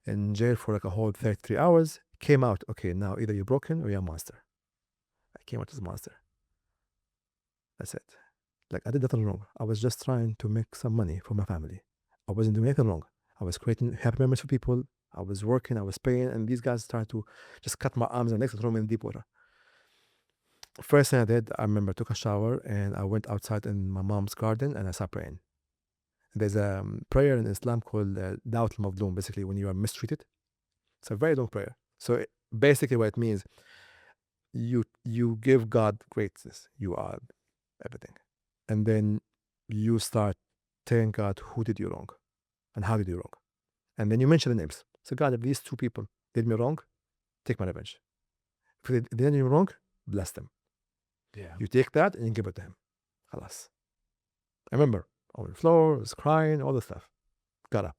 in jail for like a whole 33 hours. Came out, okay, now either you're broken or you're a monster. I came out as a monster. That's it. Like, I did nothing wrong. I was just trying to make some money for my family. I wasn't doing anything wrong. I was creating happy memories for people. I was working, I was paying, and these guys tried to just cut my arms and legs and throw me in deep water. First thing I did, I remember I took a shower and I went outside in my mom's garden and I started praying. There's a prayer in Islam called Da'wat al-Mazloom, basically when you are mistreated. It's a very long prayer. So basically what it means, you give God greatness. You are everything. And then you start telling God who did you wrong and how did you wrong. And then you mention the names. So God, if these 2 people did me wrong, take my revenge. If they did me wrong, bless them. Yeah. You take that and you give it to him. Khalas. I remember on the floor, I was crying, all the stuff. Got up.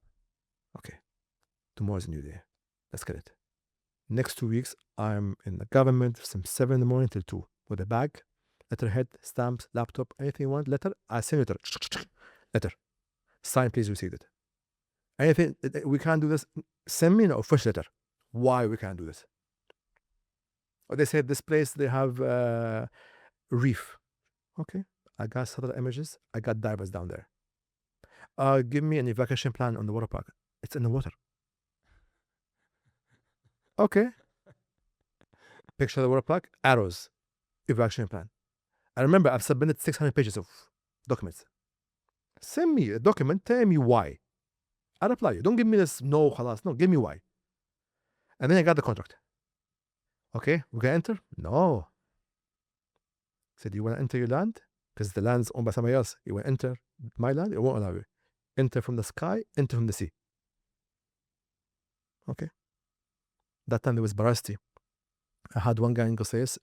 Okay. Tomorrow's a new day. Let's get it. Next 2 weeks, I'm in the government from 7 in the morning till 2 with a bag, letterhead, stamps, laptop, anything you want, letter. I send you letter. Sign, please receive it. Anything, we can't do this. Send me an official letter. Why we can't do this? Or they said this place, they have reef. Okay. I got satellite images. I got divers down there. Give me an evacuation plan on the water park. It's in the water. Okay. Picture of the water park, arrows, evacuation plan. I remember I've submitted 600 pages of documents. Send me a document, tell me why. I'll reply you. Don't give me this, no, khalas. No, give me why. And then I got the contract. Okay, we're going to enter? No. Said, you want to enter your land? Because the land's owned by somebody else. You want to enter my land? It won't allow you. Enter from the sky, enter from the sea. Okay. That time there was Barasti. I had one guy in Qusais,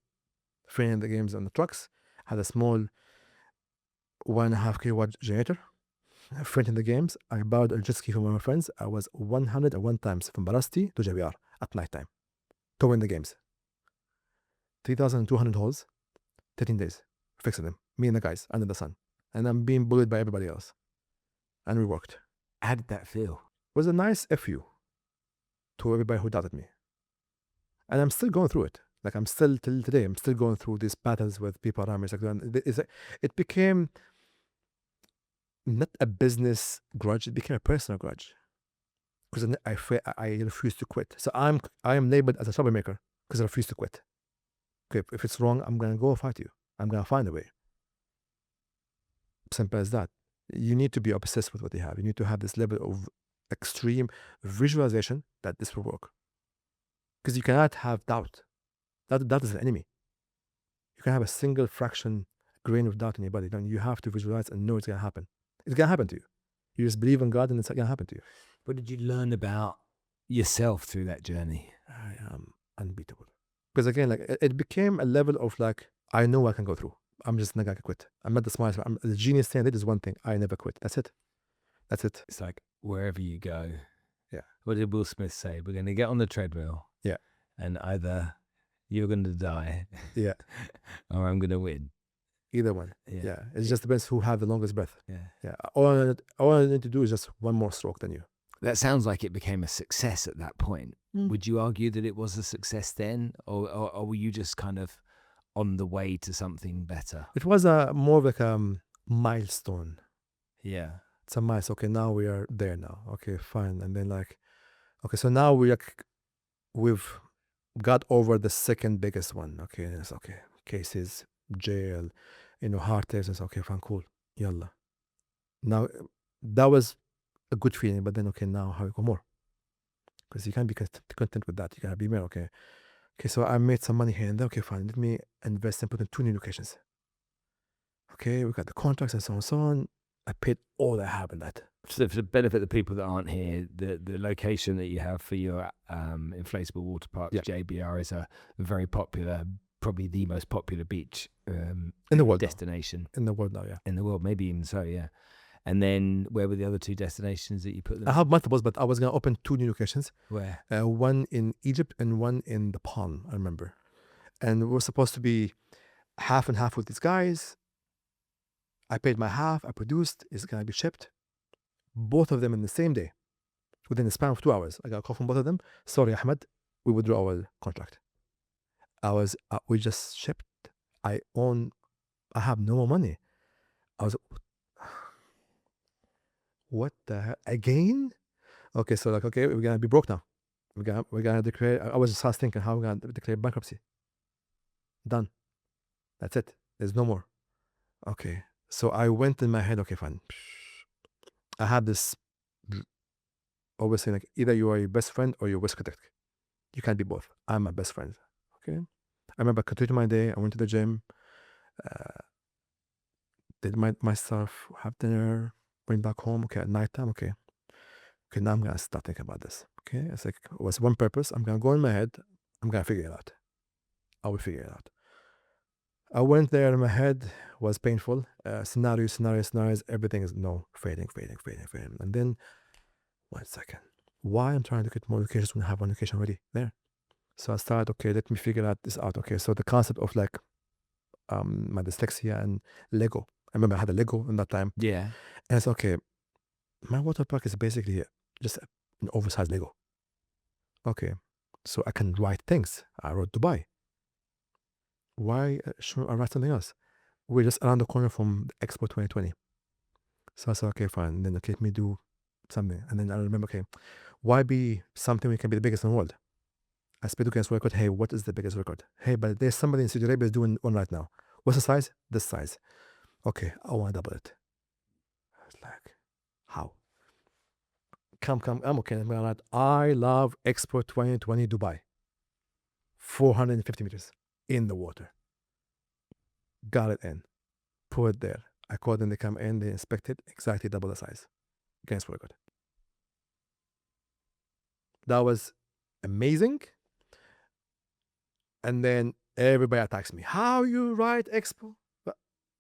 training the games on the trucks, had a small 1.5 kilowatt generator. Friend in the games, I borrowed a jet ski from one of my friends. I was 101 times from Barasti to Javiar at night time to win the games. 3,200 holes, 13 days, fixing them. Me and the guys under the sun. And I'm being bullied by everybody else. And we worked. How did that feel? It was a nice FU to everybody who doubted me. And I'm still going through it. Like, I'm still, till today, I'm still going through these battles with people around me. It became not a business grudge, it became a personal grudge. Because I refuse to quit. So I am labeled as a troublemaker because I refuse to quit. Okay, if it's wrong, I'm going to go fight you. I'm going to find a way. Simple as that. You need to be obsessed with what you have. You need to have this level of extreme visualization that this will work. Because you cannot have doubt. That is an enemy. You can have a single fraction, grain of doubt in your body. Then you have to visualize and know it's going to happen. It's going to happen to you. You just believe in God and it's going to happen to you. What did you learn about yourself through that journey? I am unbeatable. Because again, like, it became a level of like, I know I can go through. I'm just not going to quit. I'm not the smartest. I'm the genius thing. That is one thing. I never quit. That's it. That's it. It's like wherever you go. Yeah. What did Will Smith say? We're going to get on the treadmill. Yeah. And either you're going to die. Yeah. Or I'm going to win. Either one. Yeah. Yeah. It just depends who have the longest breath. Yeah. Yeah. All I need to do is just one more stroke than you. That sounds like it became a success at that point. Mm. Would you argue that it was a success then, or were you just kind of on the way to something better? It was a more of like a milestone. Yeah. It's a milestone. Okay, now we are there now. Okay, fine. And then like, okay, so now we've got over the second biggest one. Okay, and it's okay. Cases, jail, hard tests. It's okay, fine, cool. Yalla. Now that was a good feeling, but then okay, now how you go more? Because you can't be content with that. You gotta be more. Okay. Okay, so I made some money here and there. Okay, fine. Let me invest and put in 2 new locations. Okay, we got the contracts and so on and so on. I paid all I have in that. So for the benefit of the people that aren't here, the location that you have for your inflatable water park, Yeah. JBR, is a very popular, probably the most popular beach In the world. destination In the world now, yeah. in the world, maybe even so, yeah. And then where were the other 2 destinations that you put them? I have multiples, but I was gonna open 2 new locations. Where? One in Egypt and one in the Palm, I remember. And we're supposed to be half and half with these guys. I paid my half, I produced, it's gonna be shipped. Both of them in the same day. Within the span of 2 hours. I got a call from both of them. Sorry, Ahmed, we withdraw our contract. We just shipped. I have no more money. I was, what the hell? Again? Okay, so like, okay, we're gonna be broke now. We're gonna declare, I was just thinking how we're gonna declare bankruptcy. Done. That's it. There's no more. Okay. So I went in my head, okay, fine. I had this always saying like either you are your best friend or your worst critic. You can't be both. I'm my best friend. Okay. I remember I continued my day. I went to the gym, did my stuff, have dinner, went back home. Okay, at nighttime, okay. Okay, now I'm gonna start thinking about this. Okay. It's like it was one purpose. I'm gonna go in my head, I'm gonna figure it out. I will figure it out. I went there and my head was painful. Scenarios, everything is fading. And then 1 second. Why I'm trying to get more locations when I have one location already there? So I started, okay, let me figure this out. Okay, so the concept of like my dyslexia and Lego. I remember I had a Lego in that time. Yeah. And it's okay, my water park is basically just an oversized Lego. Okay, so I can write things. I wrote Dubai. Why should I write something else? We're just around the corner from the Expo 2020. So I said, okay, fine. And then okay, let me do something. And then I remember, okay, why be something we can be the biggest in the world? I speak to Guinness record. Hey, what is the biggest record? Hey, but there's somebody in Saudi Arabia is doing one right now. What's the size? This size. Okay, I want to double it. I was like, how? Come. I'm okay. I'm gonna write, I love Expo 2020 Dubai. 450 meters in the water. Got it in. Put it there. I called them, they come in, they inspect it, exactly double the size. Guinness record. That was amazing. And then everybody attacks me. How you write Expo? But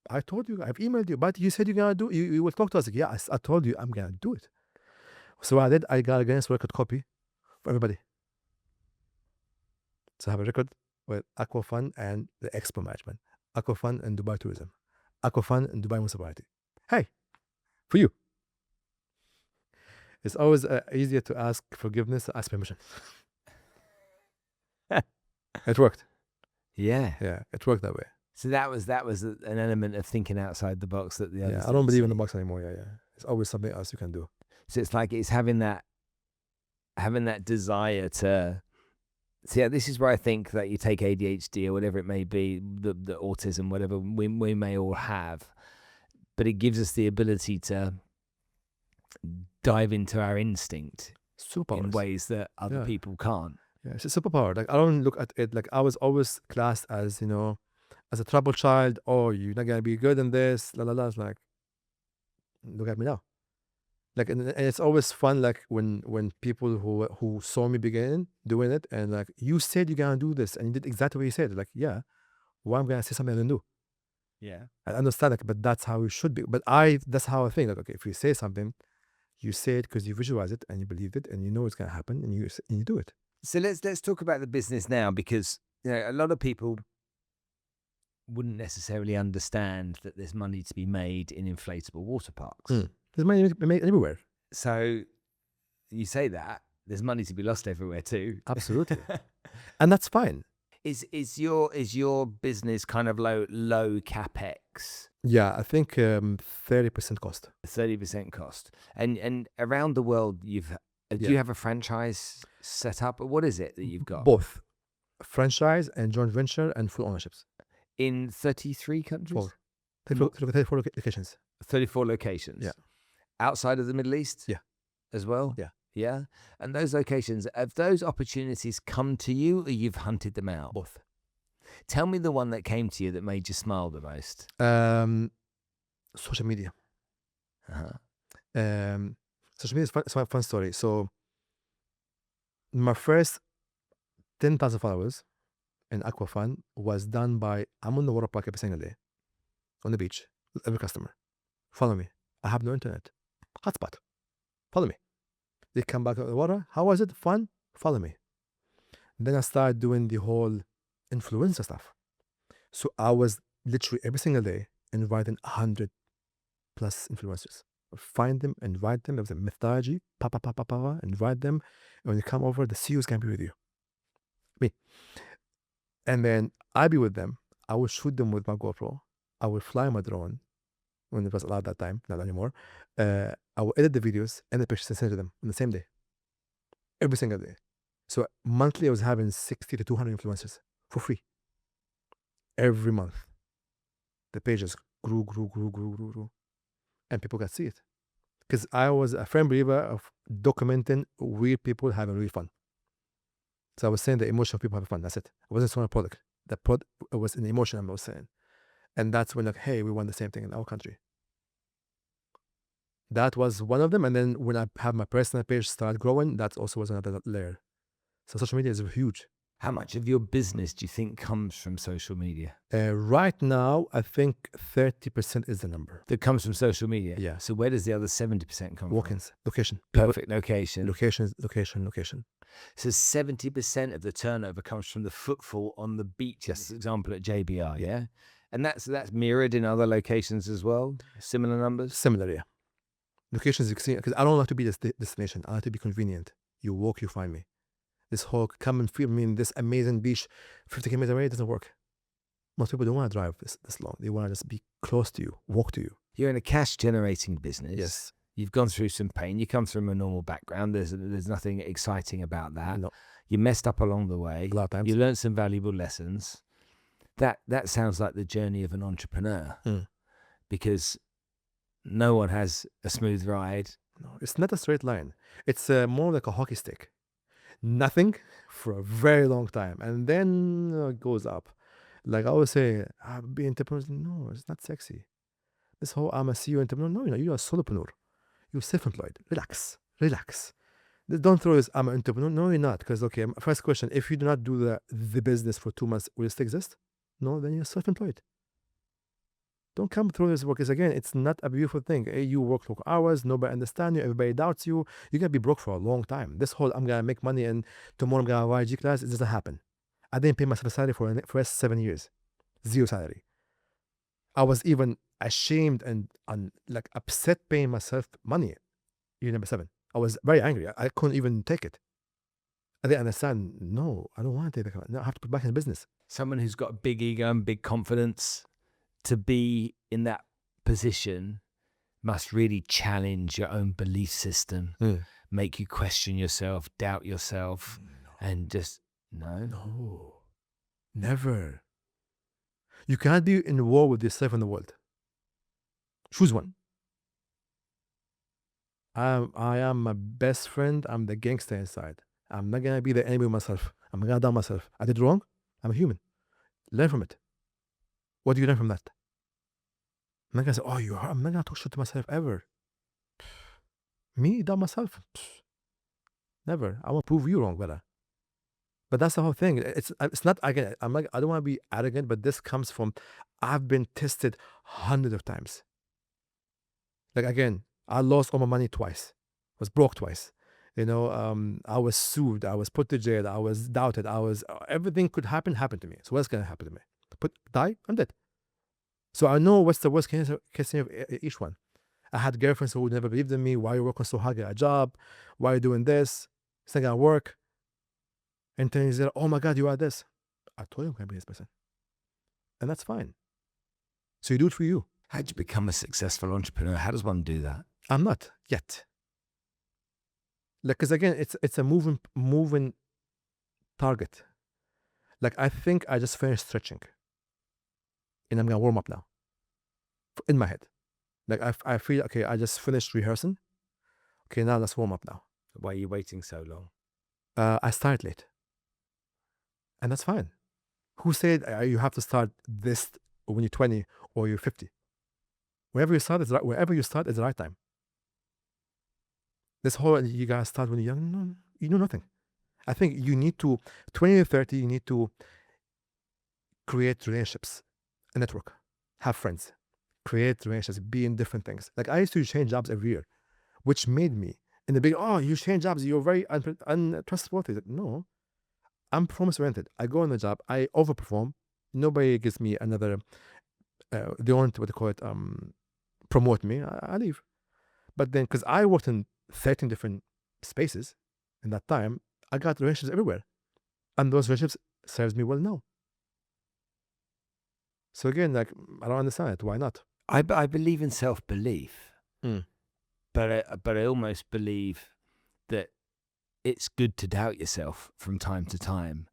I told you, I've emailed you, but you said you're gonna do it. You will talk to us. Like, yeah, I told you I'm gonna do it. So I did. I got a Guinness record copy for everybody. So I have a record with Aquafun and the Expo management. Aquafun and Dubai Tourism. Aquafun and Dubai Municipality. Hey, for you. It's always easier to ask forgiveness than ask permission. It worked. Yeah. Yeah, it worked that way. So that was an element of thinking outside the box that the others. Yeah, I don't believe in the box anymore. Yeah. It's always something else you can do. So it's like it's having that desire to. So yeah, this is where I think that you take ADHD or whatever it may be, the autism, whatever we may all have, but it gives us the ability to dive into our instinct Superpowers. in ways that other people can't. Yeah, it's a superpower. Like I don't look at it like I was always classed as, as a troubled child. Oh, you're not gonna be good in this. La la la. It's like, look at me now. Like, and it's always fun. Like when people who saw me begin doing it, and like you said you're gonna do this, and you did exactly what you said. Like, yeah, why I'm gonna say something I didn't do? Yeah, I understand. Like, but that's how it should be. But that's how I think. Like, okay, if you say something, you say it because you visualize it and you believe it and you know it's gonna happen and you do it. So let's talk about the business now, because a lot of people wouldn't necessarily understand that there's money to be made in inflatable water parks. There's money made everywhere. So you say that, there's money to be lost everywhere too. Absolutely. And that's fine. Is your business kind of low capex? Yeah, I think 30% cost. 30% cost. And around the world, do you have a franchise set up? Or what is it that you've got? Both franchise and joint venture and full ownerships. In 33 countries? 34 locations. 34 locations. Yeah. Outside of the Middle East? Yeah. As well? Yeah. Yeah. And those locations, have those opportunities come to you or you've hunted them out? Both. Tell me the one that came to you that made you smile the most. Social media. Uh-huh. Social media is a fun story. So my first 10,000 followers in AquaFun was done by, I'm on the water park every single day on the beach with every customer. Follow me. I have no internet. Hotspot. Follow me. They come back out of the water. How was it? Fun? Follow me. Then I started doing the whole influencer stuff. So I was literally every single day inviting 100+ influencers. Find them, invite them. There was a methodology. Invite them. And when you come over, the CEOs can be with you. Me. And then I'll be with them. I will shoot them with my GoPro. I will fly my drone when it was allowed that time, not anymore. I will edit the videos and the pictures and send to them on the same day. Every single day. So monthly I was having 60 to 200 influencers for free. Every month. The pages grew. And people got to see it. Because I was a firm believer of documenting weird people having real fun. So I was saying the emotion of people having fun. That's it. I wasn't selling a product. The product was an emotion I was saying. And that's when, like, hey, we want the same thing in our country. That was one of them. And then when I have my personal page start growing, that also was another layer. So social media is huge. How much of your business do you think comes from social media? Right now, I think 30% is the number. That comes from social media? Yeah. So where does the other 70% come from? Walk-ins, location. Perfect location. Location. So 70% of the turnover comes from the footfall on the beach, Yes. for example, at JBR, yeah? And that's mirrored in other locations as well? Similar numbers? Similar, yeah. Locations, because I don't like to be this destination. I like to be convenient. You walk, you find me. This whole come and feel me in this amazing beach 50 kilometers away, it doesn't work. Most people don't want to drive this long. They want to just be close to you, walk to you. You're in a cash generating business. Yes. You've gone through some pain. You come from a normal background. There's nothing exciting about that. No. You messed up along the way. A lot of times. You learned some valuable lessons. That sounds like the journey of an entrepreneur. Because no one has a smooth ride. No, it's not a straight line. It's more like a hockey stick. Nothing for a very long time. And then it goes up. Like I always say, be entrepreneur. No, it's not sexy. This whole I'm a CEO entrepreneur. No, you're a solopreneur. You're self-employed. Relax. Don't throw this I'm an entrepreneur. No, you're not. Because, okay, first question, if you do not do the business for 2 months, will it still exist? No, then you're self-employed. Don't come through this work. Because again, it's not a beautiful thing. You work long hours, nobody understands you, everybody doubts you. You're going to be broke for a long time. This whole I'm going to make money and tomorrow I'm going to buy a G-Class, it doesn't happen. I didn't pay myself a salary for the first 7 years. 0 salary. I was even ashamed and like upset paying myself money. Year number 7. I was very angry. I couldn't even take it. I didn't understand. No, I don't want to take it. No, I have to put back in the business. Someone who's got a big ego and big confidence, to be in that position must really challenge your own belief system, make you question yourself, doubt yourself, and just, No, never. You can't be in war with yourself in the world. Choose one. I am my best friend. I'm the gangster inside. I'm not going to be the enemy of myself. I'm not going to doubt myself. I did wrong. I'm a human. Learn from it. What do you learn from that? I'm not going to say, I'm not going to talk shit to myself ever. Me, doubt myself? Never. I want to prove you wrong, better. But that's the whole thing. It's not, again, I don't want to be arrogant, but this comes from, I've been tested hundreds of times. Like, again, I lost all my money twice. Was broke twice. I was sued. I was put to jail. I was doubted. Everything could happen to me. So what's going to happen to me? Die? I'm dead. So I know what's the worst case scenario of each one. I had girlfriends who never believed in me. Why are you working so hard at a job? Why are you doing this? It's not gonna work. And 10 years later, oh my God, you are this. I told you I'm gonna be this person. And that's fine. So you do it for you. How do you become a successful entrepreneur? How does one do that? I'm not yet. Like, because again, it's a moving target. Like, I think I just finished stretching. And I'm gonna warm up now. In my head. Like, I feel, okay, I just finished rehearsing. Okay, now let's warm up now. Why are you waiting so long? I started late. And that's fine. Who said you have to start this when you're 20 or you're 50? Wherever you start is the right time. This whole, you gotta start when you're young, no, you know nothing. I think you need to, 20 to 30, you need to create relationships, a network, have friends, create relationships, be in different things. Like, I used to change jobs every year, which made me, in the beginning, oh, you change jobs, you're very untrustworthy. Like, no, I'm performance-oriented. I go on the job, I overperform. Nobody gives me another, they want what they call it, promote me, I leave. But then, because I worked in 13 different spaces in that time, I got relationships everywhere. And those relationships serves me well now. So again, like, I don't understand it. Why not? I believe in self-belief, Mm. but I almost believe that it's good to doubt yourself from time to time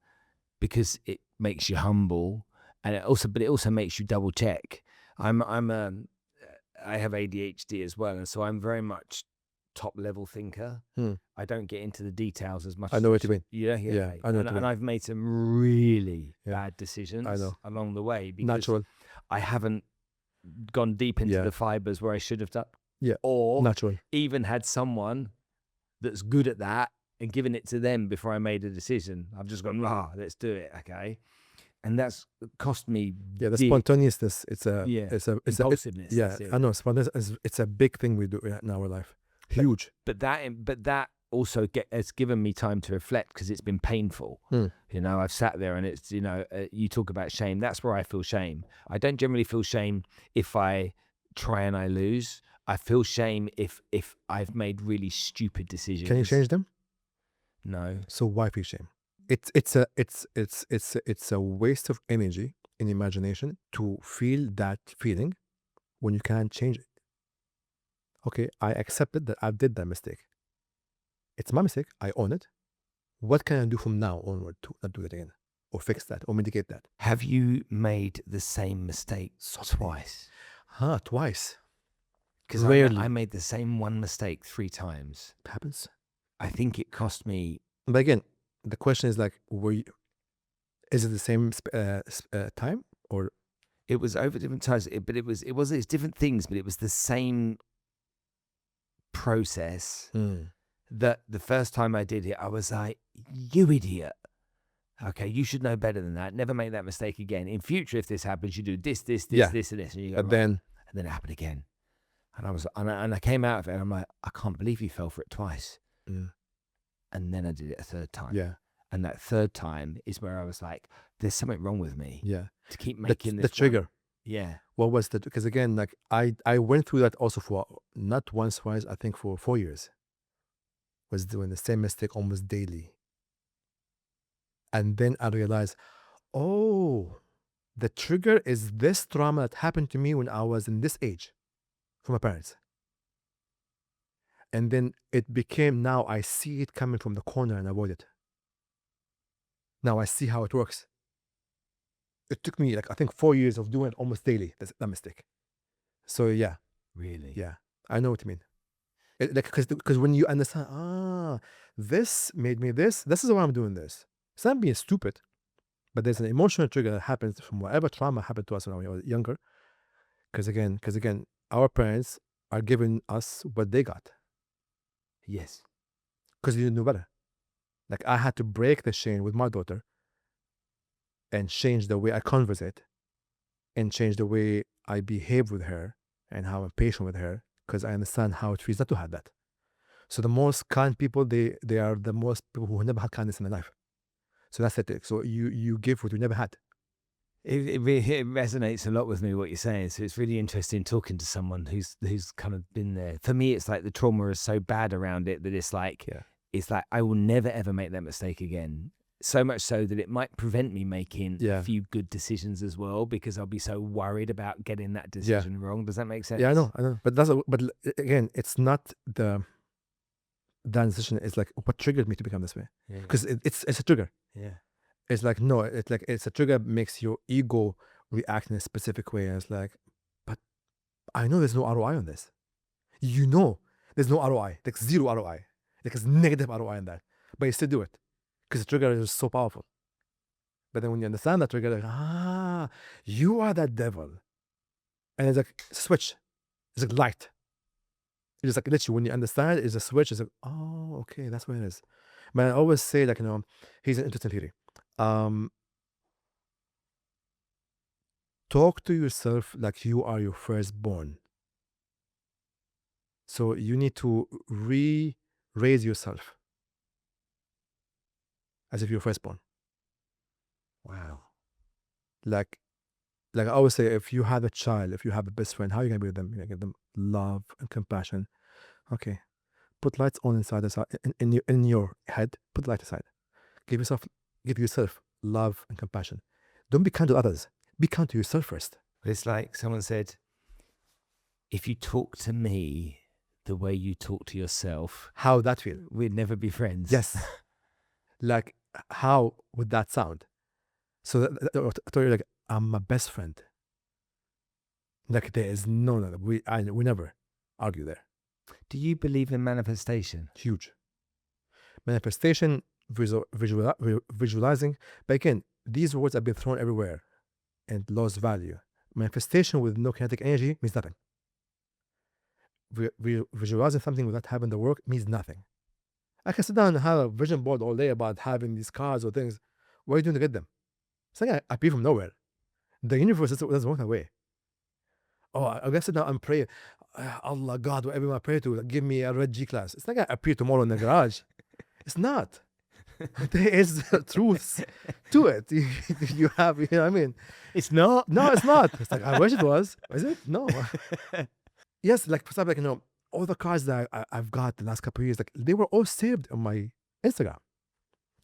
because it makes you humble, and it also makes you double check. I have ADHD as well, and so I'm very much top level thinker. I don't get into the details as much. I know what you mean. Yeah, I know what you mean. And I've made some really bad decisions I know. along the way because Natural. I haven't gone deep into Yeah. the fibers where I should have done. Yeah. Or Natural. even had someone that's good at that and given it to them before I made a decision. I've just gone, let's do it, okay? And that's cost me. Yeah, the spontaneousness. It's impulsiveness. I know. Spontaneous. It's a big thing we do in our life. Huge. But that also has given me time to reflect because it's been painful. You know, I've sat there and it's, you know, you talk about shame. That's where I feel shame. I don't generally feel shame if I try and I lose. I feel shame if I've made really stupid decisions. Can you change them? No. So why feel shame? It's a waste of energy and imagination to feel that feeling when you can't change it. Okay, I accepted that I did that mistake. It's my mistake. I own it. What can I do from now onward to not do it again, or fix that, or mitigate that? Have you made the same mistake twice? Twice. Because I made the same one mistake 3 times. It happens. I think it cost me. But again, the question is like, is it the same time or? It was over different times, but it's different things, but it was the same process. That the first time I did it, I was like, you idiot. Okay, you should know better than that. Never make that mistake again. In future, if this happens, you do this, this, and this. And you go, and then it happened again. And I came out of it and I'm like, I can't believe you fell for it twice. And then I did it a third time. Yeah. And that third time is where I was like, there's something wrong with me. Yeah. To keep making the trigger. one. Yeah. What was that? Because again, like I went through that also for not once, twice, I think for 4 years. Was doing the same mistake almost daily. And then I realized, oh, the trigger is this trauma that happened to me when I was in this age from my parents. And then it became, now I see it coming from the corner and avoid it. Now I see how it works. It took me like, I think 4 years of doing it almost daily, that mistake. So yeah. Really? Yeah, I know what you mean. Because when you understand, this made me this is why I'm doing this. It's not being stupid, but there's an emotional trigger that happens from whatever trauma happened to us when we were younger. Because again, our parents are giving us what they got. Yes. Because you knew better. Like, I had to break the chain with my daughter and change the way I conversate and change the way I behave with her and how I'm patient with her, because I understand how it feels not to have that. So the most kind people, they are the most people who never had kindness in their life. So that's the thing. So you give what you never had. It resonates a lot with me what you're saying. So it's really interesting talking to someone who's kind of been there. For me, it's like the trauma is so bad around it that it's like I will never ever make that mistake again. So much so that it might prevent me making a few good decisions as well, because I'll be so worried about getting that decision wrong. Does that make sense? Yeah, I know. But again, it's not that decision is like what triggered me to become this way, because it's a trigger. Yeah. It's like, no, it's a trigger, makes your ego react in a specific way. And it's like, but I know there's no ROI on this. You know, there's no ROI, like zero ROI, like it's negative ROI in that, but you still do it because the trigger is so powerful. But then when you understand that trigger, like, you are that devil. And it's like a switch. It's like light. It's like literally when you understand, it's a switch. It's like, oh, okay, that's what it is. But I always say, like, here's an interesting theory. Talk to yourself like you are your firstborn. So you need to raise yourself as if you're firstborn. Wow. Like I always say, if you have a child, if you have a best friend, how are you gonna be with them? You're gonna give them love and compassion. Okay, put lights on inside in your head. Put the light aside. Give yourself love and compassion. Don't be kind to others. Be kind to yourself first. But it's like someone said, if you talk to me the way you talk to yourself, how would that feel? We'd never be friends. Yes. Like, how would that sound? So you're like, I'm my best friend. Like, there is we never argue there. Do you believe in manifestation? Huge. Manifestation, visualizing. But again, these words have been thrown everywhere and lost value. Manifestation with no kinetic energy means nothing. Visualizing something without having the work means nothing. I can sit down and have a vision board all day about having these cars or things. What are you doing to get them? It's like I appear from nowhere. The universe doesn't work that way. Oh, I guess sit down and pray. Allah, God, whatever I pray to, like, give me a red G-class. It's not going to appear tomorrow in the garage. It's not. There is truth to it. You have, you know what I mean? It's not. No, it's not. It's like, I wish it was. Is it? No. Yes, like, for example, like, all the cars that I've got the last couple of years, like, they were all saved on my Instagram.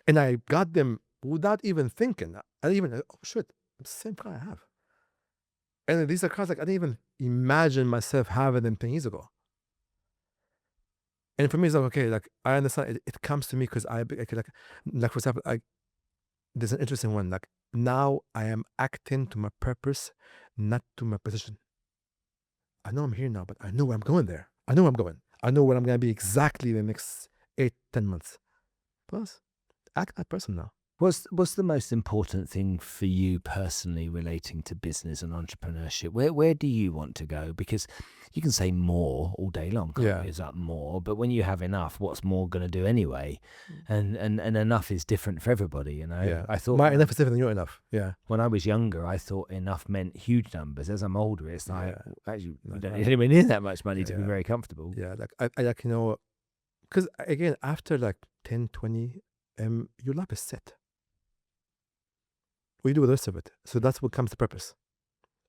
And I got them without even thinking. I didn't even, oh shit, it's the same car I have. And these are cars, like, I didn't even imagine myself having them 10 years ago. And for me, it's like, okay, like, I understand it comes to me because like, for example, there's an interesting one. Like, now I am acting to my purpose, not to my position. I know I'm here now, but I know where I'm going there. I know where I'm going. I know where I'm going to be exactly the next 8-10 months. Plus, act that person now. What's the most important thing for you personally relating to business and entrepreneurship? Where do you want to go? Because you can say more all day long. Is up more, but when you have enough, what's more going to do anyway? And enough is different for everybody. Yeah. I thought my enough is different than your enough. Yeah. When I was younger, I thought enough meant huge numbers. As I'm older, it's like actually you don't need anywhere near that much money to be very comfortable. Yeah, like I like, because again, after like 10, 20, your life is set. We do the rest of it. So that's what comes to purpose.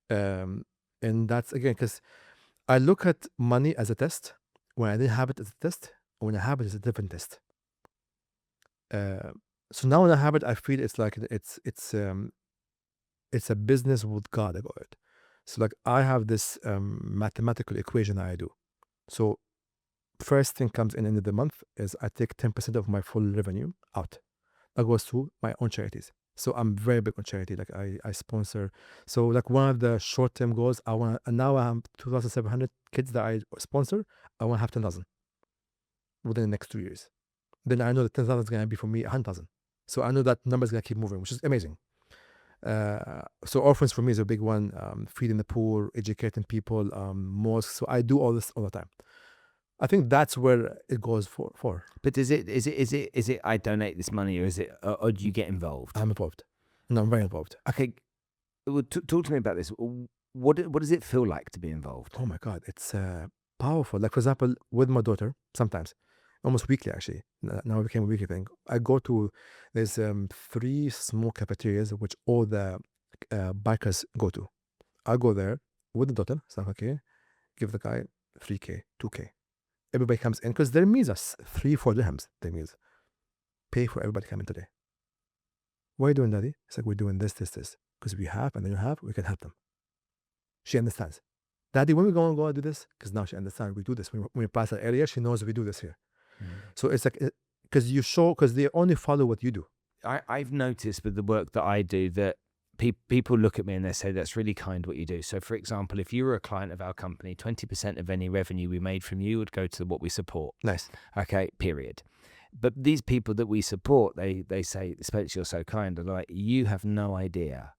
And that's, again, because I look at money as a test. When I didn't have it as a test, when I have it as a different test. So now when I have it, I feel it's like it's a business with God about it. So like I have this mathematical equation that I do. So first thing comes in the end of the month is I take 10% of my full revenue out. That goes to my own charities. So I'm very big on charity. Like I sponsor. So like one of the short-term goals, now I have 2,700 kids that I sponsor. I want to have 10,000 within the next 2 years. Then I know that 10,000 is going to be for me 100,000. So I know that number is going to keep moving, which is amazing. So orphans for me is a big one. Feeding the poor, educating people, mosques. So I do all this all the time. I think that's where it goes for. But is it I donate this money, or is it, or do you get involved? I'm involved. No, I'm very involved. Okay, well, talk to me about this. What does it feel like to be involved? Oh my God, it's powerful. Like for example, with my daughter, sometimes, almost weekly actually. Now it became a weekly thing. I go to there's 3 small cafeterias which all the bikers go to. I go there with the daughter. It's like, okay, give the guy 3K, 2K. Everybody comes in because their meals are 3-4 dirhams. Their meals. Pay for everybody coming today. What are you doing, Daddy? It's like, we're doing this. Because we have, and then you have, we can help them. She understands. Daddy, when we going to go do this? Because now she understands we do this. When we pass that area, she knows we do this here. So it's like, because they only follow what you do. I've noticed with the work that I do that people look at me and they say, that's really kind what you do. So for example, if you were a client of our company, 20% of any revenue we made from you would go to what we support. Nice. Okay, period. But these people that we support, they say, especially you're so kind, are like, you have no idea.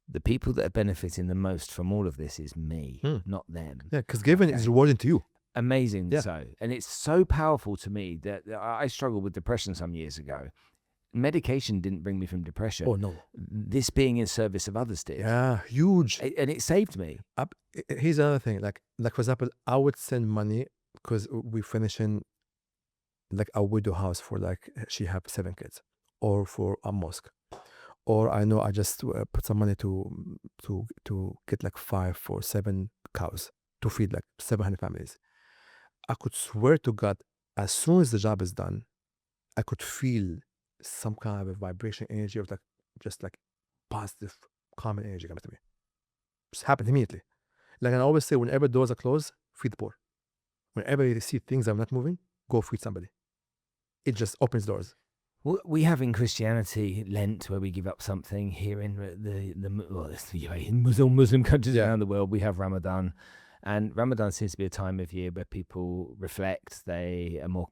The people that are benefiting the most from all of this is me, not them. Yeah, because giving is rewarding to you. Amazing. Yeah. So, and it's so powerful to me that I struggled with depression some years ago. Medication didn't bring me from depression. Oh, no. This being in service of others did. Yeah, huge. And it saved me. Here's another thing. Like for example, I would send money because we finishing like a widow house for like, she have 7 kids, or for a mosque. Or I know I just put some money to get like 5 or 7 cows to feed like 700 families. I could swear to God, as soon as the job is done, I could feel some kind of a vibration, energy of like, just like positive, calming energy coming to me. Just happened immediately. Like I always say, whenever doors are closed, feed the poor. Whenever you see things are not moving, go feed somebody. It just opens doors. We have in Christianity Lent, where we give up something. Here in in Muslim countries around the world, we have Ramadan, and Ramadan seems to be a time of year where people reflect. They are more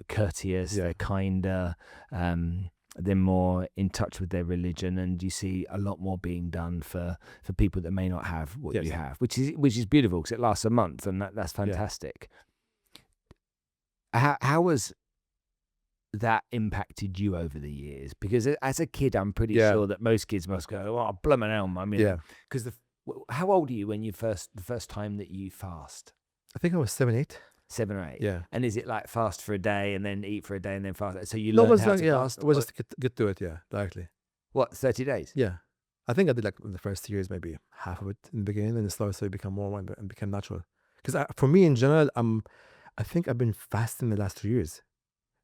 courteous, they're kinder, they're more in touch with their religion, and you see a lot more being done for people that may not have what you have, which is beautiful because it lasts a month, and that's fantastic. How was that impacted you over the years? Because as a kid, I'm pretty sure that most kids must go, "Oh, blooming hell, I mean," because how old are you when the first time that you fast? I think I was 7, 8. 7 or 8. Yeah. And is it like fast for a day and then eat for a day and then fast? So you No, learn how to fast? it was just get to it, directly. What, 30 days? Yeah. I think I did like the first years, maybe half of it in the beginning, and it started to become more and become natural. Because for me in general, I think I've been fasting the last 2 years.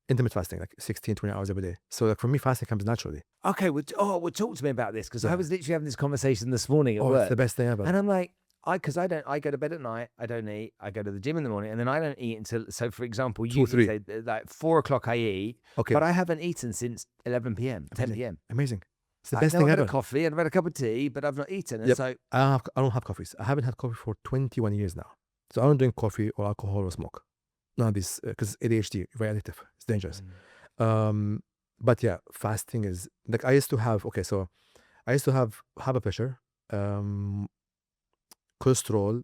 Intermittent fasting, like 16, 20 hours every day. So like for me, fasting comes naturally. Okay, well, talk to me about this, because I was literally having this conversation this morning at work. It's the best thing ever. And I'm like, I go to bed at night, I don't eat, I go to the gym in the morning, and then I don't eat until, so for example, you say like 4 o'clock I eat, but I haven't eaten since 11 p.m., 10 p.m. Amazing. It's the best thing ever. I've had a coffee and I've had a cup of tea, but I've not eaten. And so I don't have coffees. I haven't had coffee for 21 years now. So I don't drink coffee or alcohol or smoke. None of these, because ADHD, very addictive. It's dangerous. But yeah, fasting is like, I used to have high blood pressure, cholesterol,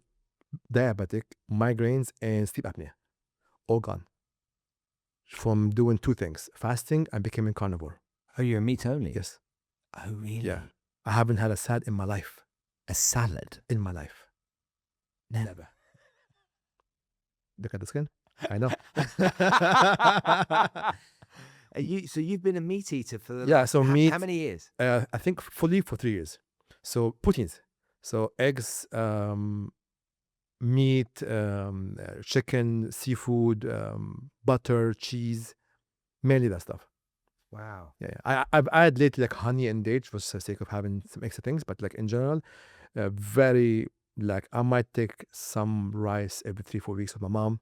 diabetic, migraines, and sleep apnea. All gone. From doing 2 things, fasting and becoming carnivore. Oh, you're meat only? Yes. Oh, really? Yeah. I haven't had a salad in my life. A salad? In my life. Never. Look at the skin. I know. So you've been a meat eater for meat. How many years? I think fully for 3 years. So proteins. So eggs, meat, chicken, seafood, butter, cheese, mainly that stuff. Wow. Yeah. I've added lately like honey and dates for the sake of having some extra things, but like in general, very like I might take some rice every 3-4 weeks with my mom.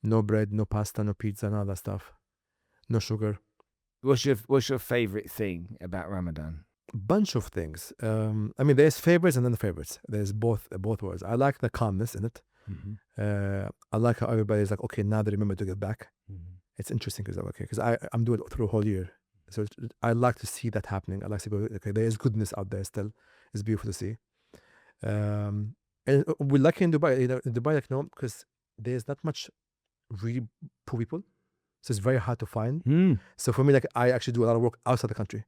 No bread, no pasta, no pizza, none of that stuff. No sugar. What's your favorite thing about Ramadan? Bunch of things. I mean, there's favorites and then the favorites. There's both words. I like the calmness in it. I like how everybody's like, okay, now they remember to get back. It's interesting because I'm doing it through a whole year. So I like to see that happening. I like to see, okay, there is goodness out there still. It's beautiful to see. And we're lucky in Dubai. In Dubai, like, no, because there's not much really poor people. So it's very hard to find. So for me, like, I actually do a lot of work outside the country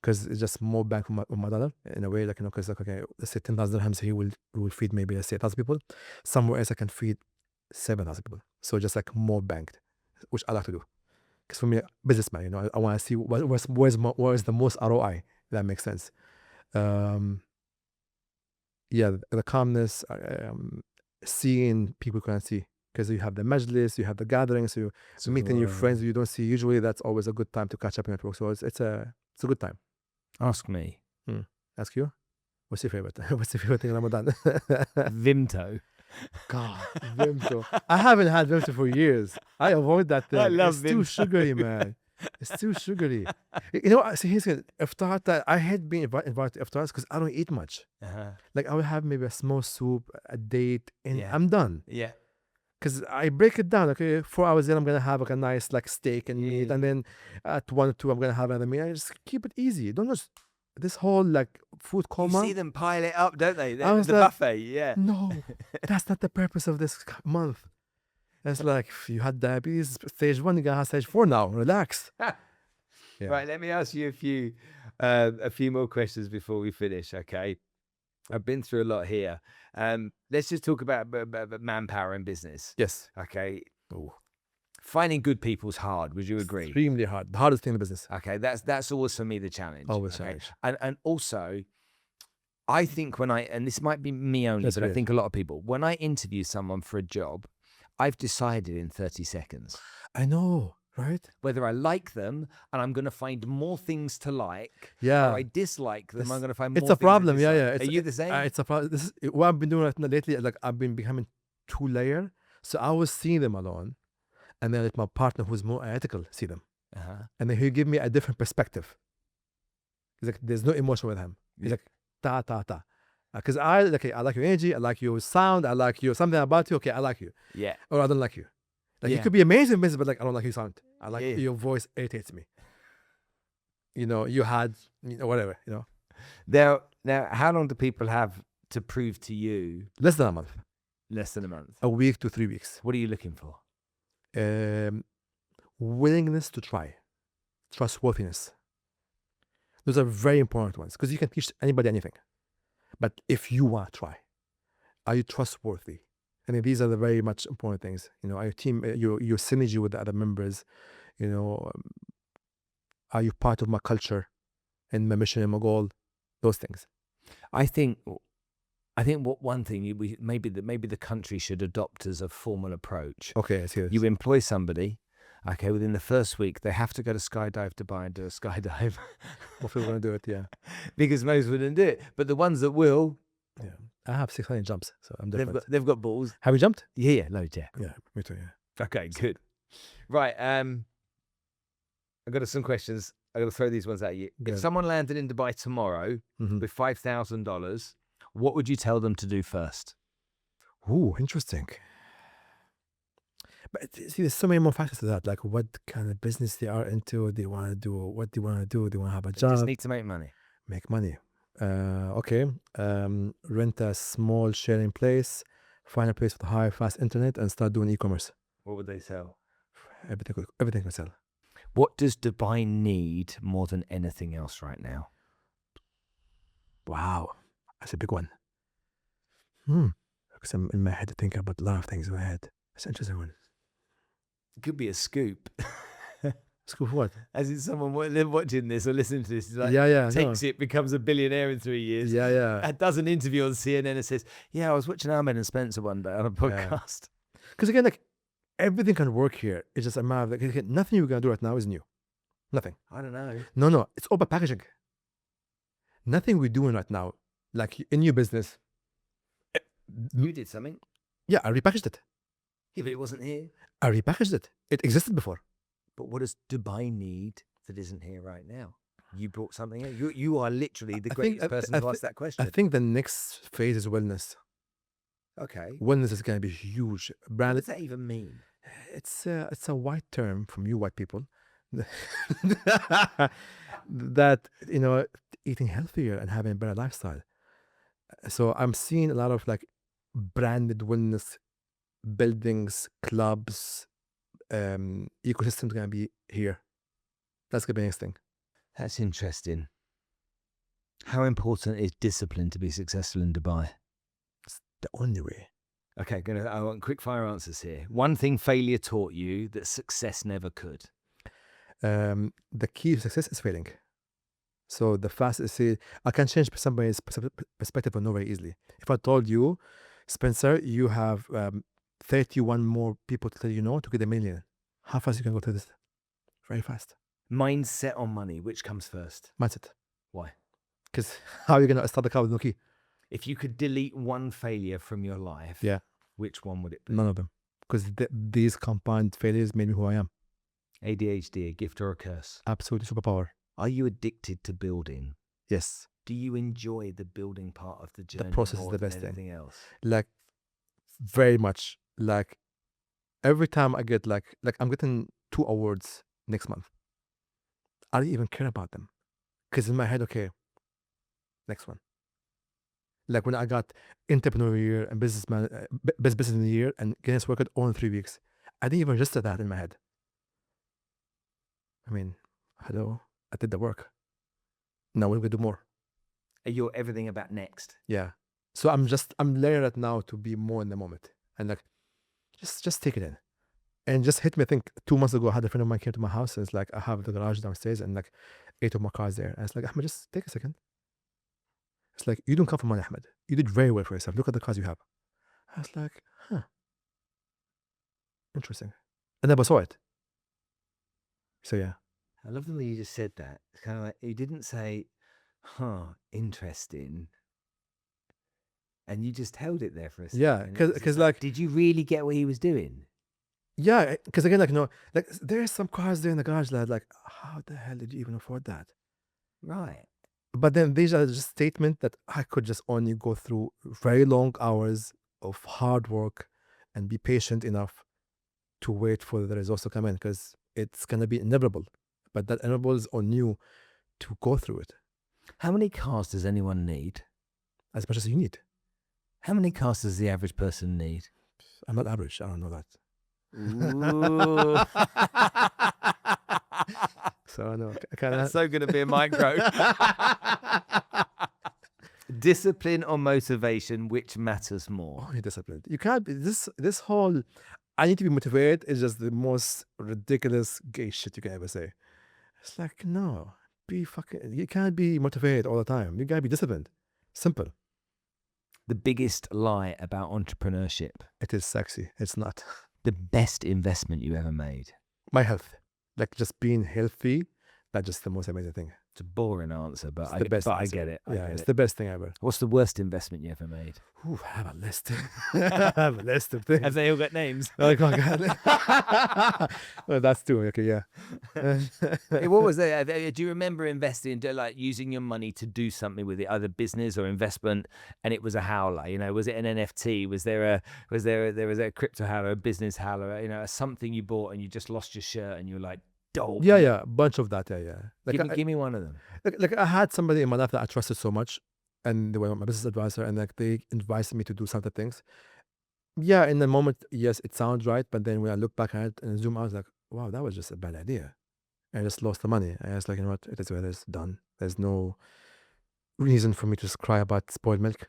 because it's just more bang for my dollar in a way. Like, because like, okay, let's say 10,000 dirhams here will feed maybe, let's say 1,000 people. Somewhere else I can feed 7,000 people. So just like more banked, which I like to do. Because for me, businessman, I want to see where's the most ROI. If that makes sense. Yeah, the calmness, seeing people you can't see, because you have the majlis, you have the gatherings, you meeting your friends you don't see usually. That's always a good time to catch up in network. So it's a good time. Ask me. Ask you, what's your favorite? What's your favorite thing in Ramadan? Vimto. God, Vimto. I haven't had Vimto for years. I avoid that thing. I love It's too Vimto. sugary, man. It's too sugary. You know, see, here's the iftar that I hate being invited to iftars because I don't eat much. Like I will have maybe a small soup, a date, and Yeah. I'm done. Yeah. Because I break it down. Okay, 4 hours in, I'm gonna have like a nice like steak and meat, Yeah. and then at 1 or 2, I'm gonna have another meal. I just keep it easy. Don't just this whole like food You coma. see them pile it up, don't they? I was The like, buffet, yeah. No, that's not the purpose of this month. It's like if you had diabetes stage 1, you're gonna have stage 4 now. Relax. Yeah. Right, let me ask you a few more questions before we finish, okay? I've been through a lot here. Let's just talk about manpower in business, Yes. okay? Oh, Finding good people's hard. Would you agree? extremely hard. The hardest thing in the business. Okay, that's always for me the challenge. Always okay? challenge. And also, I think and this might be me only, That's but I weird. think a lot of people, when I interview someone for a job, I've decided in 30 seconds I know, right? whether I like them and I'm going to find more things to like, Yeah. or I dislike them, This- I'm going to find more It's a things to problem. Yeah, dislike. yeah. Are you the same? It's a problem. This is what I've been doing right now lately. Like I've been becoming 2-layer. So I was seeing them alone, and then let my partner, who's more ethical, see them, and then he'll give me a different perspective. He's like, there's no emotion with him. He's like, ta ta ta, because I like your energy, I like your sound, I like you something about you. Okay, I like you, Yeah. or I don't like you. Like you Yeah. could be amazing in business, but like I don't like your sound. I like Yeah. your voice irritates me. You know, you had whatever. Now, how long do people have to prove to you? Less than a month, Less than a month. a week to 3 weeks. What are you looking for? Willingness to try, trustworthiness. Those are very important ones because you can teach anybody anything, but if you want to try, are you trustworthy? I think these are the very much important things. Are your team, your synergy with the other members? Are you part of my culture and my mission and my goal? Those things. I think what one thing maybe the country should adopt as a formal approach. Okay, I see this. You employ somebody. Okay, within the first week, they have to go to skydive Dubai and do a skydive. Hopefully we're going to do it, yeah. Because most wouldn't do it. But the ones that will, Yeah. I have 600 jumps, so I'm different. they've got balls. Have you jumped? Yeah, loads, yeah. Yeah, me too, yeah. Okay, good. Right, I've got some questions. I'm going to throw these ones at you. Good. If someone landed in Dubai tomorrow Mhm. with $5,000, what would you tell them to do first? Ooh, interesting. But see, there's so many more factors to that. Like what kind of business they are into, what they want to do, what they want to do. They want to have a They job, just need to make money. make money. Okay. Rent a small sharing place, find a place with high, fast internet, and start doing e-commerce. What would they sell? Everything can sell. What does Dubai need more than anything else right now? Wow, that's a big one. Because I'm in my head thinking about a lot of things in my head. That's an interesting one. It could be a scoop. Scoop for what? As in someone watching this or listening to this, is like, Yeah. takes it, becomes a billionaire in 3 years. Yeah. Does an interview on CNN and says, "Yeah, I was watching Ahmed and Spencer one day on a podcast." Because again, like everything can work here. It's just a matter of like, again, nothing you're gonna do right now is new. Nothing. I don't know. No. It's all about packaging. Nothing we're doing right now, like in your business. You did something. Yeah, I repackaged it. Yeah, but it wasn't here. I repackaged it. It existed before. But what does Dubai need that isn't here right now? You brought something here. You are literally the greatest person to ask that question. I think the next phase is wellness. Okay. Wellness is going to be huge. What Branded. does that even mean? It's a white term from you white people. That eating healthier and having a better lifestyle. So I'm seeing a lot of like branded wellness buildings, clubs, ecosystem's gonna be here. That's gonna be the next thing. That's interesting. How important is discipline to be successful in Dubai? It's the only way. Okay, I want quick fire answers here. One thing failure taught you that success never could. The key to success is failing. So the faster, see, I can change somebody's perspective on no very easily. If I told you, Spencer, you have 31 more people to tell you no to get $1 million. How fast you can go to this? Very fast. Mindset on money, which comes first? Mindset. Why? Because how are you going to start the car with no key? If you could delete one failure from your life, Yeah. which one would it be? None of them. Because these compound failures made me who I am. ADHD, a gift or a curse? Absolutely superpower. Are you addicted to building? Yes. Do you enjoy the building part of the journey? The process is more the than best thing. anything else? Like, very much. Like, every time I get like I'm getting 2 awards next month. I don't even care about them. Because in my head, okay, next one. Like when I got entrepreneur of the year and businessman, best business in the year and Guinness Record all in 3 weeks. I didn't even register that in my head. I mean, hello, I did the work. Now we're gonna do more. You're everything about next. Yeah. So I'm learning that now to be more in the moment and like, just take it in. And just hit me, I think 2 months ago, I had a friend of mine came to my house and it's like, I have the garage downstairs and like 8 of my cars there. And it's like, Ahmed, just take a second. It's like, you don't come for money, Ahmed. You did very well for yourself. Look at the cars you have. I was like, huh. Interesting. And I saw it. So yeah. I love the way you just said that. It's kind of like, you didn't say, huh, interesting. And you just held it there for a second. Yeah, because like, did you really get what he was doing? yeah, because again, like, like there's some cars there in the garage that like, how the hell did you even afford that? Right. But then these are just statements that I could just only go through very long hours of hard work and be patient enough to wait for the results to come in because it's going to be inevitable. But that inevitable is on you to go through it. How many cars does anyone need? As much as you need. How many cars does the average person need? I'm not average. I don't know that. Ooh. So I know. That's so going to be a micro. Discipline or motivation, which matters more? Only disciplined. You can't be this whole I need to be motivated is just the most ridiculous gay shit you can ever say. It's like, no, you can't be motivated all the time. You gotta be disciplined. Simple. The biggest lie about entrepreneurship. It is sexy. It's not. The best investment you ever made. My health. Like just being healthy, that's just the most amazing thing. It's a boring answer, but I get it. It's the best thing ever. What's the worst investment you ever made? Ooh, I have a list. I have a list of things. Have they all got names? Oh my God. Well, that's two. Okay, yeah. What was that? Do you remember investing, like using your money to do something with it, either business or investment, and it was a howler? You know, was it an NFT? Was there a crypto howler, a business howler? You know, something you bought and you just lost your shirt and you're like, dope. Yeah, a bunch of that. Yeah. Like, give me one of them. Like I had somebody in my life that I trusted so much, and they were my business advisor, and like they advised me to do certain things. Yeah, in the moment, yes, it sounds right, but then when I look back at it and zoom out, I was like, wow, that was just a bad idea. I just lost the money. I was like, you know what, it is what it is, done. There's no reason for me to just cry about spoiled milk.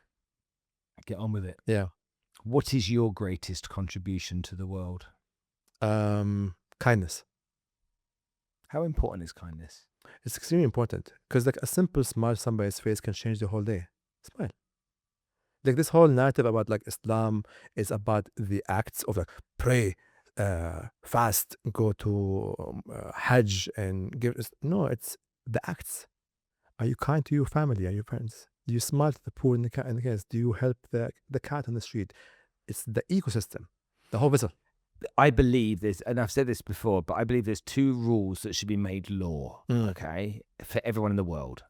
Get on with it. Yeah. What is your greatest contribution to the world? Kindness. How important is kindness? It's extremely important because like a simple smile on somebody's face can change the whole day. Smile. Like this whole narrative about like Islam is about the acts of like pray, fast, go to Hajj and give. No, it's the acts. Are you kind to your family and your friends? Do you smile to the poor in the case? Do you help the cat on the street? It's the ecosystem, the whole vessel. I believe there's, and I've said this before, but I believe there's 2 rules that should be made law, okay, for everyone in the world.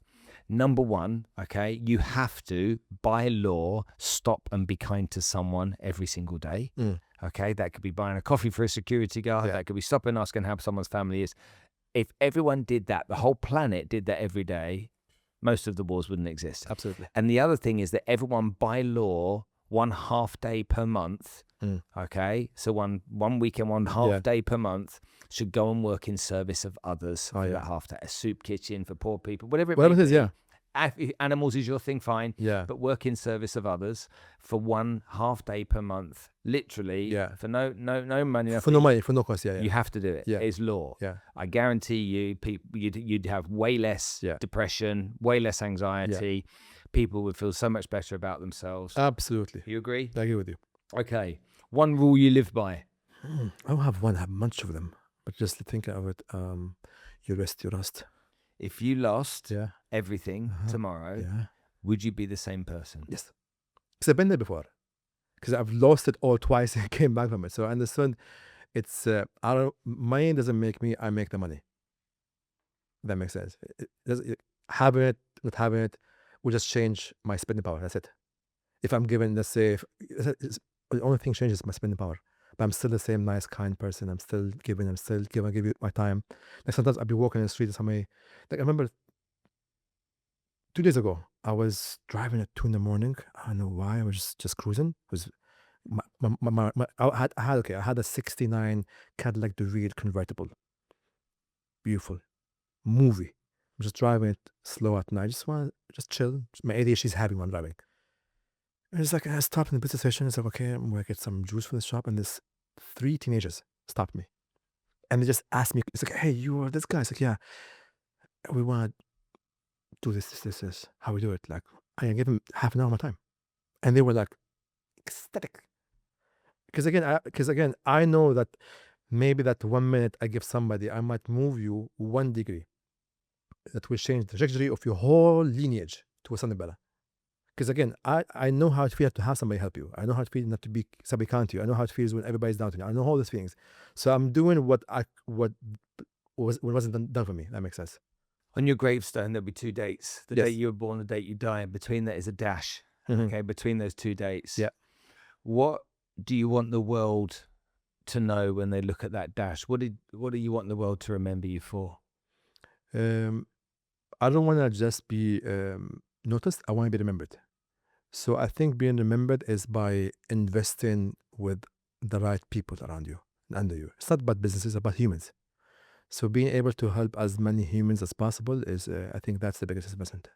Number 1, okay, you have to, by law, stop and be kind to someone every single day. Okay, that could be buying a coffee for a security guard. Yeah. That could be stopping, asking how someone's family is. If everyone did that, the whole planet did that every day, most of the wars wouldn't exist. Absolutely. And the other thing is that everyone, by law, 1 half day per month, okay, so one weekend, 1 half day per month should go and work in service of others for that half day. A soup kitchen for poor people, whatever it is. Yeah. if animals is your thing, fine. Yeah. But work in service of others for 1.5 day per month, literally. Yeah. For no money. For no money, for no cost. Yeah. You have to do it. Yeah. It's law. Yeah. I guarantee you, you'd have way less depression, way less anxiety. People would feel so much better about themselves. Absolutely. You agree? I agree with you. Okay. One rule you live by. I don't have one. I have a bunch of them. But just thinking of it, you rest. If you lost Yeah. everything tomorrow, Yeah. would you be the same person? Yes. Because I've been there before. Because I've lost it all twice and came back from it. So I understand it's, money doesn't make me, I make the money. That makes sense. Having it, not having it, will just change my spending power. That's it. If I'm given, let's say, the only thing changes my spending power. But I'm still the same nice, kind person. I'm still giving. I'm still giving. I give you my time. Like sometimes I'll be walking in the street and somebody, like I remember 2 days ago, I was driving at 2 in the morning. I don't know why. I was just cruising. It was I had a '69 Cadillac DeVille convertible. Beautiful. Movie. I'm just driving it slow at night. Just want to just chill. My ADHD is having one driving. And it's like I stopped in the business station. It's like, okay, I'm gonna get some juice from the shop. And this 3 teenagers stopped me. And they just asked me, it's like, hey, you are this guy. It's like, yeah, we want to do this. How we do it. Like, I can give them half an hour of my time. And they were like, ecstatic. Because again, I know that maybe that 1 minute I give somebody, I might move you 1 degree. That will change the trajectory of your whole lineage to something better. Because again, I know how it feels to have somebody help you. I know how it feels not to be somebody kind to you. I know how it feels when everybody's down to you. I know all these things. So I'm doing what wasn't done for me. That makes sense. On your gravestone, there'll be 2 dates. The Yes. date you were born, the date you die. And between that is a dash. Okay, between those 2 dates. Yeah. What do you want the world to know when they look at that dash? What do you want the world to remember you for? I don't want to just be noticed. I want to be remembered. So I think being remembered is by investing with the right people around you and under you. It's not about businesses, it's about humans. So being able to help as many humans as possible is, I think that's the biggest investment.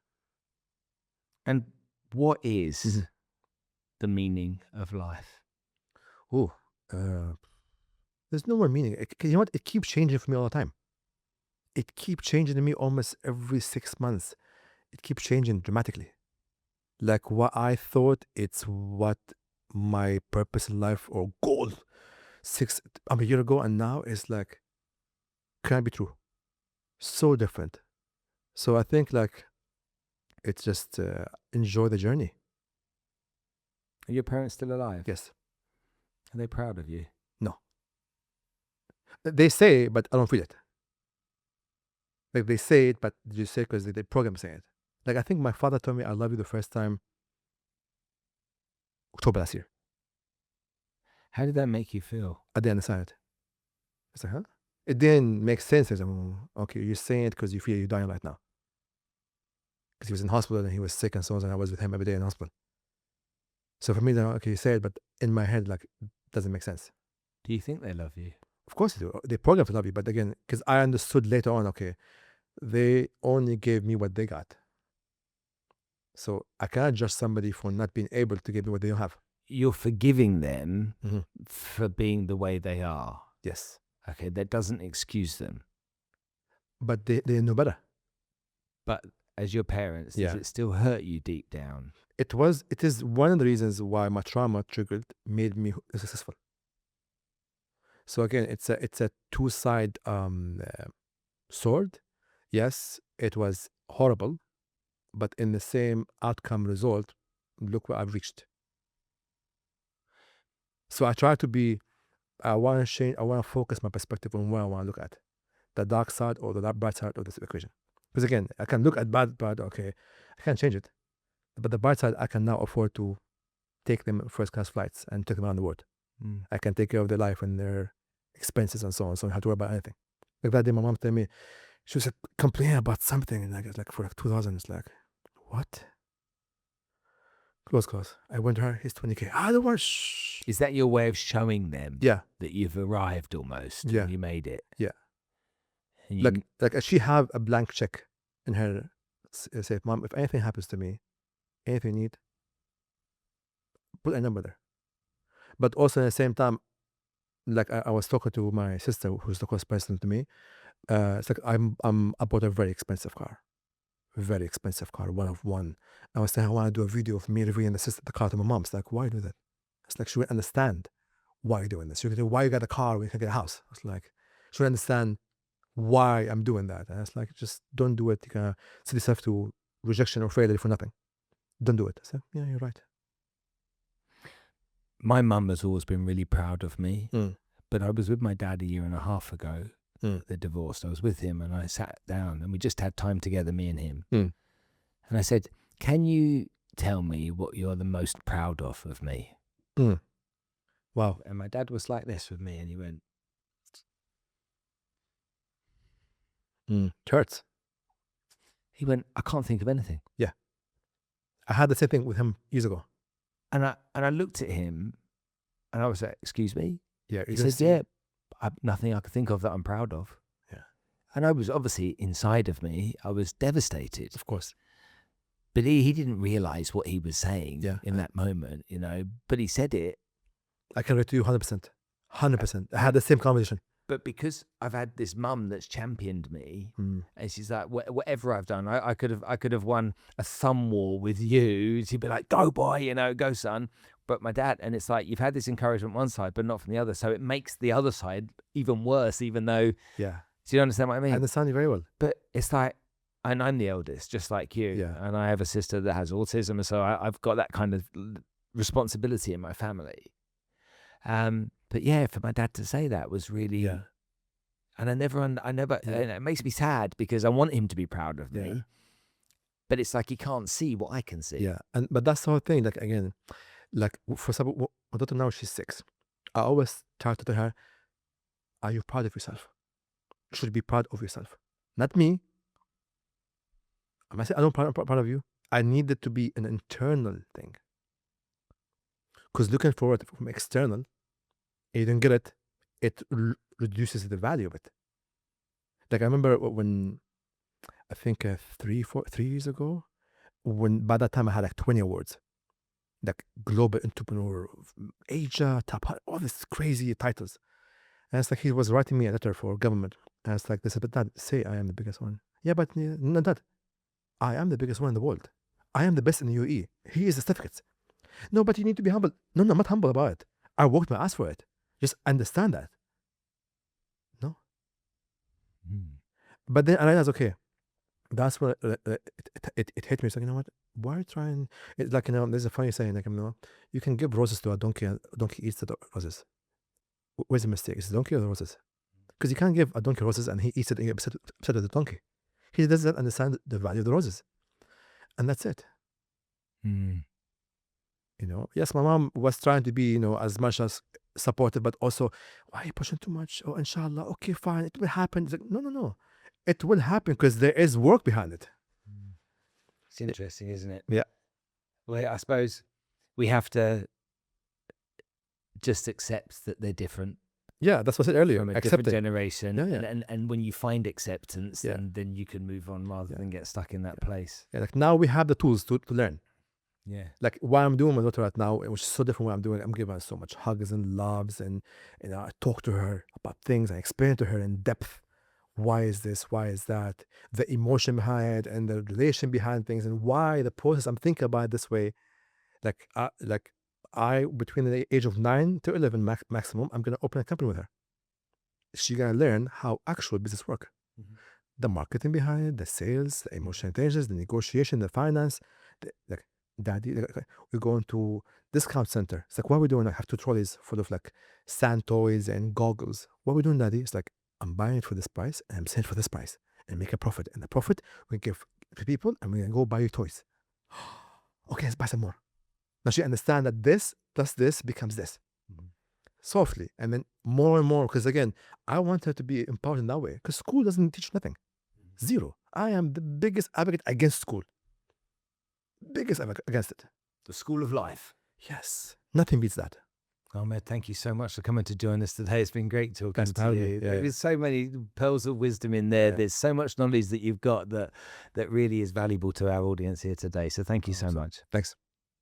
And what is the meaning of life? Oh, there's no more meaning. You know what? It keeps changing for me all the time. It keeps changing to me almost every 6 months. It keeps changing dramatically. Like what I thought it's what my purpose in life or goal a year ago, and now it's like, can't be true. So different. So I think like it's just enjoy the journey. Are your parents still alive? Yes. Are they proud of you? No. They say, but I don't feel it. Like they say it, but you say because they program saying it. Like I think my father told me I love you the first time October last year. How did that make you feel? I didn't understand it. It's like, huh? It didn't make sense. I was like, okay, you're saying it because you feel you're dying right now. Because he was in hospital and he was sick and so on, and I was with him every day in hospital. So for me, then okay, you say it, but in my head, like, it doesn't make sense. Do you think they love you? Of course they do. They program to love you, but again, because I understood later on, okay, they only gave me what they got. So I cannot judge somebody for not being able to give me what they don't have. You're forgiving them for being the way they are. Yes. Okay, that doesn't excuse them. But they know better. But as your parents, does it still hurt you deep down? It is one of the reasons why my trauma triggered made me successful. So again, it's a two-sided sword. Yes, it was horrible, but in the same outcome result, look what I've reached. So I try to be, I want to change, I want to focus my perspective on what I want to look at. The dark side or the bright side of this equation. Because again, I can look at bad, okay, I can't change it. But the bright side, I can now afford to take them first-class flights and take them around the world. I can take care of their life and their expenses and so on, so I don't have to worry about anything. Like that day, my mom told me, she was complaining about something, and like for like 2,000, it's like, what? Close. I went to her, here's 20K. I don't want shh. Is that your way of showing them Yeah. that you've arrived almost? Yeah. You made it. Yeah. And Like she have a blank check in her say, Mom, if anything happens to me, anything you need, put a number there. But also at the same time, like I was talking to my sister, who's the close person to me. It's like I bought a very expensive car, one of one. I was saying I want to do a video of me reviewing the car to my mom. It's like, why do that? It's like she would understand why you're doing this. You could say, why you got a car when you can get a house? It's like she would understand why I'm doing that. And it's like, just don't do it. You can set yourself to rejection or failure for nothing. Don't do it. I said, yeah, you're right. My mum has always been really proud of me, Mm. but I was with my dad a year and a half ago. Mm. They divorced. I was with him and I sat down and we just had time together, me and him. Mm. And I said, can you tell me what you're the most proud of me? Mm. Wow. And my dad was like this with me and he went, It hurts. he went, I can't think of anything. I had the same thing with him years ago. And I looked at him and I was like, excuse me? Yeah. He says, yeah, nothing I could think of that I'm proud of. Yeah. And I was obviously inside of me, I was devastated. Of course. But he didn't realize what he was saying Yeah. in that moment, but he said it. I can relate to you 100%. 100%. I had the same conversation. But because I've had this mum that's championed me, Mm. and she's like, whatever I've done, I could have won a thumb war with you. She'd be like, go boy, go son. But my dad, and it's like, you've had this encouragement one side, but not from the other. So it makes the other side even worse, even though, Yeah. do you understand what I mean? I understand you very well. But it's like, and I'm the eldest, just like you. Yeah. And I have a sister that has autism. And so I've got that kind of responsibility in my family. But yeah, for my dad to say that was really, Yeah. and I never, and it makes me sad because I want him to be proud of me. Yeah. But it's like he can't see what I can see. Yeah. But that's the whole thing. Like, again, like, for example, my daughter now, she's 6. I always try to tell her, are you proud of yourself? You should be proud of yourself. Not me. I say, I'm proud of you. I need it to be an internal thing. Because looking forward from external, you don't get it, it reduces the value of it. Like, I remember when, I think 3 years ago, when by that time I had like 20 awards, like Global Entrepreneur of Asia, Top, all these crazy titles. And it's like he was writing me a letter for government. And it's like, they said, but Dad, say I am the biggest one. Yeah, but no, Dad, I am the biggest one in the world. I am the best in the UAE. He is the certificates. No, but you need to be humble. No, I'm not humble about it. I worked my ass for it. Just understand that. No. But then I realized, okay, that's what it hit me. It's like, you know what? Why trying? It's like, there's a funny saying, like, you can give roses to a donkey, and a donkey eats the roses. Where's the mistake? Is the donkey or the roses? Because you can't give a donkey roses and he eats it and you're upset with the donkey. He doesn't understand the value of the roses. And that's it. Yes, my mom was trying to be, as much as supportive, but also, why are you pushing too much? Oh, inshallah, okay, fine, it will happen. It's like, no. It will happen because there is work behind it. It's interesting, isn't it? Yeah. Well, I suppose we have to just accept that they're different. Yeah, that's what I said earlier. From a Accept different it. generation. Yeah. And when you find acceptance, Yeah. then you can move on rather than get stuck in that place. Yeah, like now we have the tools to learn. Yeah. Like what I'm doing with my daughter right now, which is so different from what I'm doing. I'm giving her so much hugs and loves, and I talk to her about things. I explain to her in depth, why is this, why is that, the emotion behind it, and the relation behind things, and why the process I'm thinking about it this way. Like I between the age of 9 to 11 maximum, I'm gonna open a company with her. She's gonna learn how actual business work, the marketing behind it, the sales, the emotional intelligence, the negotiation, the finance. Like, Daddy, we're going to discount center. It's like, what are we doing? I have 2 trolleys full of like sand toys and goggles. What are we doing, Daddy? It's like, I'm buying it for this price and I'm selling it for this price and make a profit. And the profit we give to people and we're gonna go buy you toys. Okay, let's buy some more. Now she understands that this plus this becomes this. Softly, and then more and more, because again, I want her to be empowered in that way, because school doesn't teach nothing. Zero. I am the biggest advocate against school. Biggest advocate against it. The school of life. Yes. Nothing beats that. Ahmed, thank you so much for coming to join us today. It's been great talking Thanks for to having you. me. Yeah, There's so many pearls of wisdom in there. Yeah. There's so much knowledge that you've got that really is valuable to our audience here today. So thank you so Awesome. much. Thanks.